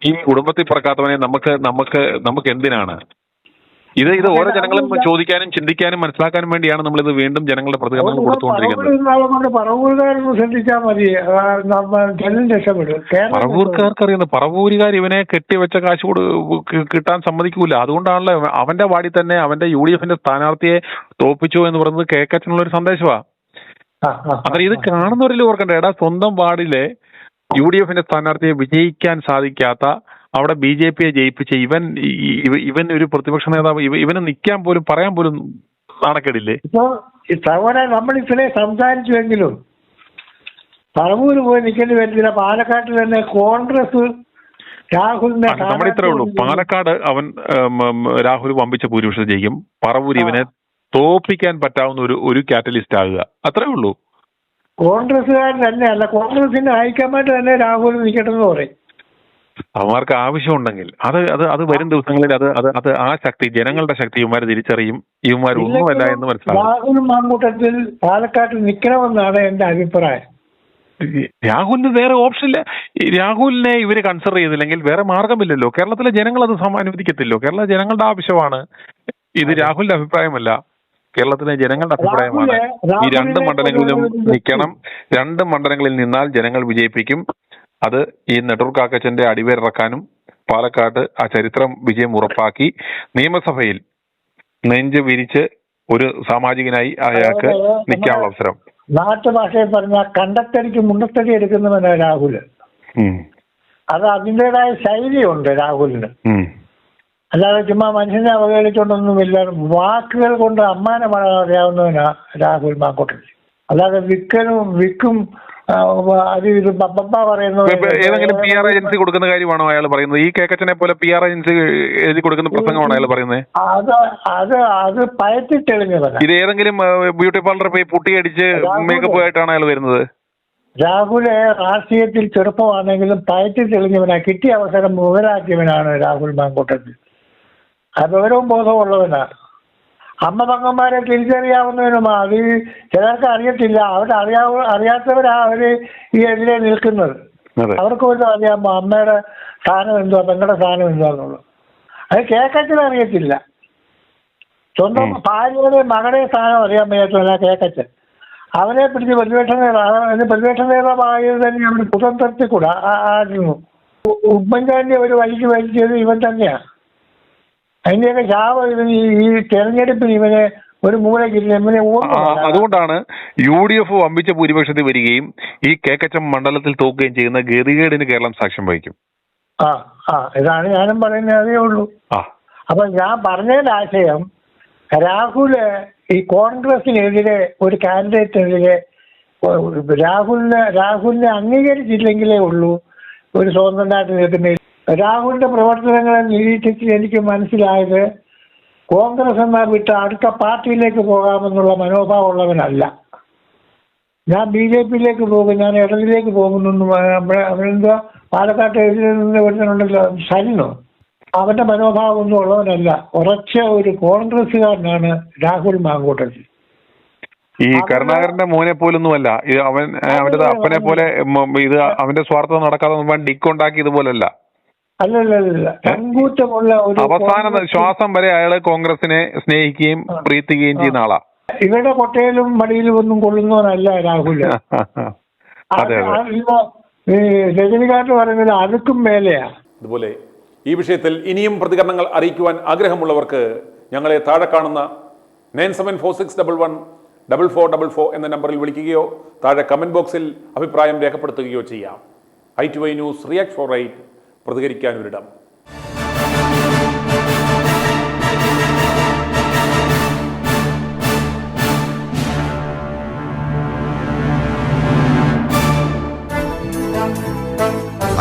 ഈ കുടുംബത്തിൽ പറക്കാത്തവനെ നമുക്ക് എന്തിനാണ്? ഇത് ഓരോ ജനങ്ങളും ചോദിക്കാനും ചിന്തിക്കാനും മനസ്സിലാക്കാനും വേണ്ടിയാണ് നമ്മളിത് വീണ്ടും ജനങ്ങളുടെ പ്രതികരണങ്ങൾ കൊടുത്തുകൊണ്ടിരിക്കുന്നത്. പറവൂർക്കാർക്ക് അറിയുന്നത്, പറവൂരുകാർ ഇവനെ കെട്ടിവെച്ച കാശ് കിട്ടാൻ സമ്മതിക്കൂല. അതുകൊണ്ടാണല്ലോ അവന്റെ വാർഡിൽ തന്നെ അവന്റെ UDFന്റെ സ്ഥാനാർത്ഥിയെ തോപ്പിച്ചു എന്ന് പറയുന്നത് കേക്കച്ചനുള്ള ഒരു സന്ദേശമാണ്. അന്നേരം ഇത് കാണുന്നവരിൽ ഓർക്കണ്ടേ, സ്വന്തം വാർഡിലെ UDFന്റെ സ്ഥാനാർത്ഥിയെ വിജയിക്കാൻ സാധിക്കാത്ത, അവിടെ BJPയെ ജയിപ്പിച്ച ഇവൻ ഒരു പ്രതിപക്ഷ നേതാവ്, ഇവന് നിൽക്കാൻ പോലും പറയാൻ പോലും നാണക്കേടില്ലേ? ഇപ്പോ നമ്മൾ ഇത്രേ സംസാരിച്ചുവെങ്കിലും പറവൂര് പോയി നിൽക്കേണ്ടി വരുന്നില്ല. പാലക്കാട്ടിൽ തന്നെ കോൺഗ്രസ് രാഹുലിനെ, നമ്മുടെ ഇത്രേ ഉള്ളൂ. പാലക്കാട് രാഹുൽ വമ്പിച്ച ഭൂരിപക്ഷം ജയിക്കും. പറവൂര് ഇവനെ തോൽപ്പിക്കാൻ പറ്റാവുന്ന ഒരു കാറ്റലിസ്റ്റ് ആകുക, അത്രേ ഉള്ളൂ. കോൺഗ്രസ്സുകാരൻ തന്നെയല്ല, കോൺഗ്രസിന്റെ ഹൈക്കമാൻഡ് തന്നെ രാഹുൽ നിൽക്കട്ടെന്ന് പറയും. അവന്മാർക്ക് ആവശ്യമുണ്ടെങ്കിൽ അത് വരും ദിവസങ്ങളിൽ അത് ആ ശക്തി, ജനങ്ങളുടെ ശക്തി ഇവന്മാർ തിരിച്ചറിയും. ഇവന്മാർ ഒന്നുമല്ല എന്ന് മനസ്സിലാവും. രാഹുൽ മാങ്കൂട്ടത്തിൽ പാലക്കാട്ട് നിൽക്കണമെന്നാണ് എന്റെ അഭിപ്രായം. രാഹുലിന് വേറെ ഓപ്ഷൻ ഇല്ല. രാഹുലിനെ ഇവര് കൺസിഡർ ചെയ്തില്ലെങ്കിൽ വേറെ മാർഗമില്ലല്ലോ. കേരളത്തിലെ ജനങ്ങൾ അത് അനുവദിക്കത്തില്ലോ. കേരള ജനങ്ങളുടെ ആവശ്യമാണ് ഇത്. രാഹുലിന്റെ അഭിപ്രായമല്ല, കേരളത്തിലെ ജനങ്ങളുടെ അഭിപ്രായമാണ്. ഈ 2 മണ്ഡലങ്ങളിലും നിൽക്കണം. 2 മണ്ഡലങ്ങളിൽ നിന്നാൽ ജനങ്ങൾ വിജയിപ്പിക്കും. അത് ഈ നെട്ടൂർ കാക്കച്ചന്റെ അടിവേരിറക്കാനും പാലക്കാട് ആ ചരിത്രം വിജയം ഉറപ്പാക്കി നിയമസഭയിൽ നെഞ്ച് വിരിച്ച് ഒരു സാമാജികനായി അയാൾക്ക് നിൽക്കാനുള്ള അവസരം. നാട്ടുഭാഷയിൽ പറഞ്ഞ കണ്ടത്തടിക്ക് മുണ്ടത്തടി എടുക്കുന്നവനാണ് രാഹുല്. അത് അതിൻ്റെതായ ശൈലിയുണ്ട് രാഹുലിന്. അല്ലാതെ ചുമ്മാ മനുഷ്യനെ അവഹേളിച്ചുകൊണ്ടൊന്നുമില്ല. വാക്കുകൾ കൊണ്ട് അമ്മാനം അറിയാവുന്നവനാ രാഹുൽ മാങ്കൂട്ടത്തിൽ. അല്ലാതെ വിക്കും അത് ഇത് ബബ്ബ പറയുന്നത് ഏതെങ്കിലും PR ഏജൻസി കൊടുക്കുന്ന കാര്യമാണോ അയാൾ പറയുന്നത്? ഈ കേക്കച്ചനെ പോലെ PR ഏജൻസി എഴുതി കൊടുക്കുന്ന പ്രസംഗമാണോ അയാൾ പറയുന്നത്? അത് പയറ്റി തെളിഞ്ഞവനാ. ഇത് ഏതെങ്കിലും ബ്യൂട്ടി പാർലർ പോയി പുട്ടിയടിച്ച് മേക്കപ്പ് ആയിട്ടാണ് അയാൾ വരുന്നത്? രാഹുല് രാഷ്ട്രീയത്തിൽ ചെറുപ്പമാണെങ്കിലും പയറ്റി തെളിഞ്ഞവനാ. കിട്ടിയ അവസരം മുതലാക്കിയവനാണ് രാഹുൽ മാങ്കൂട്ടത്തിൽ. വിവരവും ബോധവും ഉള്ളവനാണ്. അമ്മ പങ്കന്മാരെ തിരിച്ചറിയാവുന്നവനുമാ. അത് ചിലർക്ക് അറിയത്തില്ല. അറിയാത്തവരാ അവര് ഈ എതിരെ നിൽക്കുന്നത്. അവർക്ക് പോലും അറിയാമോ അമ്മയുടെ സ്ഥാനം എന്തുവാ, പെങ്ങളുടെ സ്ഥാനം എന്തുവാന്നുള്ളത്. അത് കേക്കച്ചൻ അറിയത്തില്ല. സ്വന്തം ഭാര്യയുടെ മകളുടെ സ്ഥാനം അറിയാൻ വയ്യാത്തല്ല കേക്കച്ചൻ. അവരെ പിടിച്ച് പ്രതിപക്ഷ നേതാവായത് തന്നെ അവർ കുതന്ത്രത്തിൽ കൂടെ ആയിരുന്നു. ഉമ്മൻചാണ്ടി ഒരു വഴിക്ക് വലിച്ചത് ഇവൻ തന്നെയാണ്. അതിന്റെയൊക്കെ ശാപം ഇവന് ഈ തെരഞ്ഞെടുപ്പിൽ ഇവനെ ഒരു മൂലക്കില്ല. ഇവനെ അതുകൊണ്ടാണ് UDF വമ്പിച്ച ഭൂരിപക്ഷത്തിൽ വരികയും ഈ കേക്കച്ചം മണ്ഡലത്തിൽ തോക്കുകയും ചെയ്യുന്ന ഗതികേടിന് കേരളം സാക്ഷ്യം വഹിക്കും. ഇതാണ് ഞാനും പറയുന്നത്. അതേ ഉള്ളൂ. അപ്പൊ ഞാൻ പറഞ്ഞതിന്റെ ആശയം, രാഹുല് ഈ കോൺഗ്രസിനെതിരെ ഒരു കാൻഡിഡേറ്റിനെതിരെ രാഹുലിനെ അംഗീകരിച്ചില്ലെങ്കിലേ ഉള്ളൂ ഒരു സ്വതന്ത്രനായിട്ട് നിൽക്കുന്ന. രാഹുലിന്റെ പ്രവർത്തനങ്ങളെ നിരീക്ഷിച്ച് എനിക്ക് മനസ്സിലായത് കോൺഗ്രസ് എന്നാൽ വിട്ട് അടുത്ത പാർട്ടിയിലേക്ക് പോകാമെന്നുള്ള മനോഭാവം ഉള്ളവനല്ല. ഞാൻ BJPയിലേക്ക് പോകും, ഞാൻ ഇടതിലേക്ക് പോകുന്നു. അവനെന്താ പാലക്കാട്ട് വരുന്നുണ്ടല്ലോ സരിനോ, അവന്റെ മനോഭാവം ഒന്നും ഉള്ളവനല്ല. ഉറച്ച ഒരു കോൺഗ്രസ്സുകാരനാണ് രാഹുൽ മാങ്കൂട്ടത്തിൽ. ഈ കരുണാകരന്റെ മോനെ പോലൊന്നുമല്ല ഇത്. അവന്റെ അപ്പനെ പോലെ ഇത് അവന്റെ സ്വാർത്ഥം നടക്കാതെ ഡിക്കുണ്ടാക്കി ഇതുപോലല്ല. അല്ലല്ല, പങ്കൂറ്റമുള്ള ഒരു അവസാന ശ്വാസം വരെ അയാള് കോൺഗ്രസിനെ സ്നേഹിക്കുകയും പ്രീതിക്കുകയും ചെയ്യുന്ന ആളാ. ഇവരുടെ കൊട്ടയിലും മടിയിലും ഒന്നും കൊള്ളുന്നവനല്ല രാഹുൽ. രജനികാന്ത് പറയുന്നത് അതുക്കും മേലെയാ. അതുപോലെ ഈ വിഷയത്തിൽ ഇനിയും പ്രതികരണങ്ങൾ അറിയിക്കുവാൻ ആഗ്രഹമുള്ളവർക്ക് ഞങ്ങളെ താഴെ കാണുന്ന 9746114444 എന്ന നമ്പറിൽ വിളിക്കുകയോ താഴെ കമന്റ് ബോക്സിൽ അഭിപ്രായം രേഖപ്പെടുത്തുകയോ ചെയ്യാം. i2i news react for right, പ്രതികരിക്കാനൊരിടം.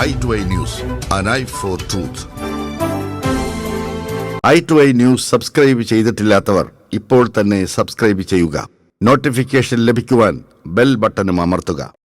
i2i News, an eye for truth. i2i News subscribe ചെയ്തിട്ടില്ലാത്തവർ ഇപ്പോൾ തന്നെ സബ്സ്ക്രൈബ് ചെയ്യുക. നോട്ടിഫിക്കേഷൻ ലഭിക്കുവാൻ ബെൽ ബട്ടണും അമർത്തുക.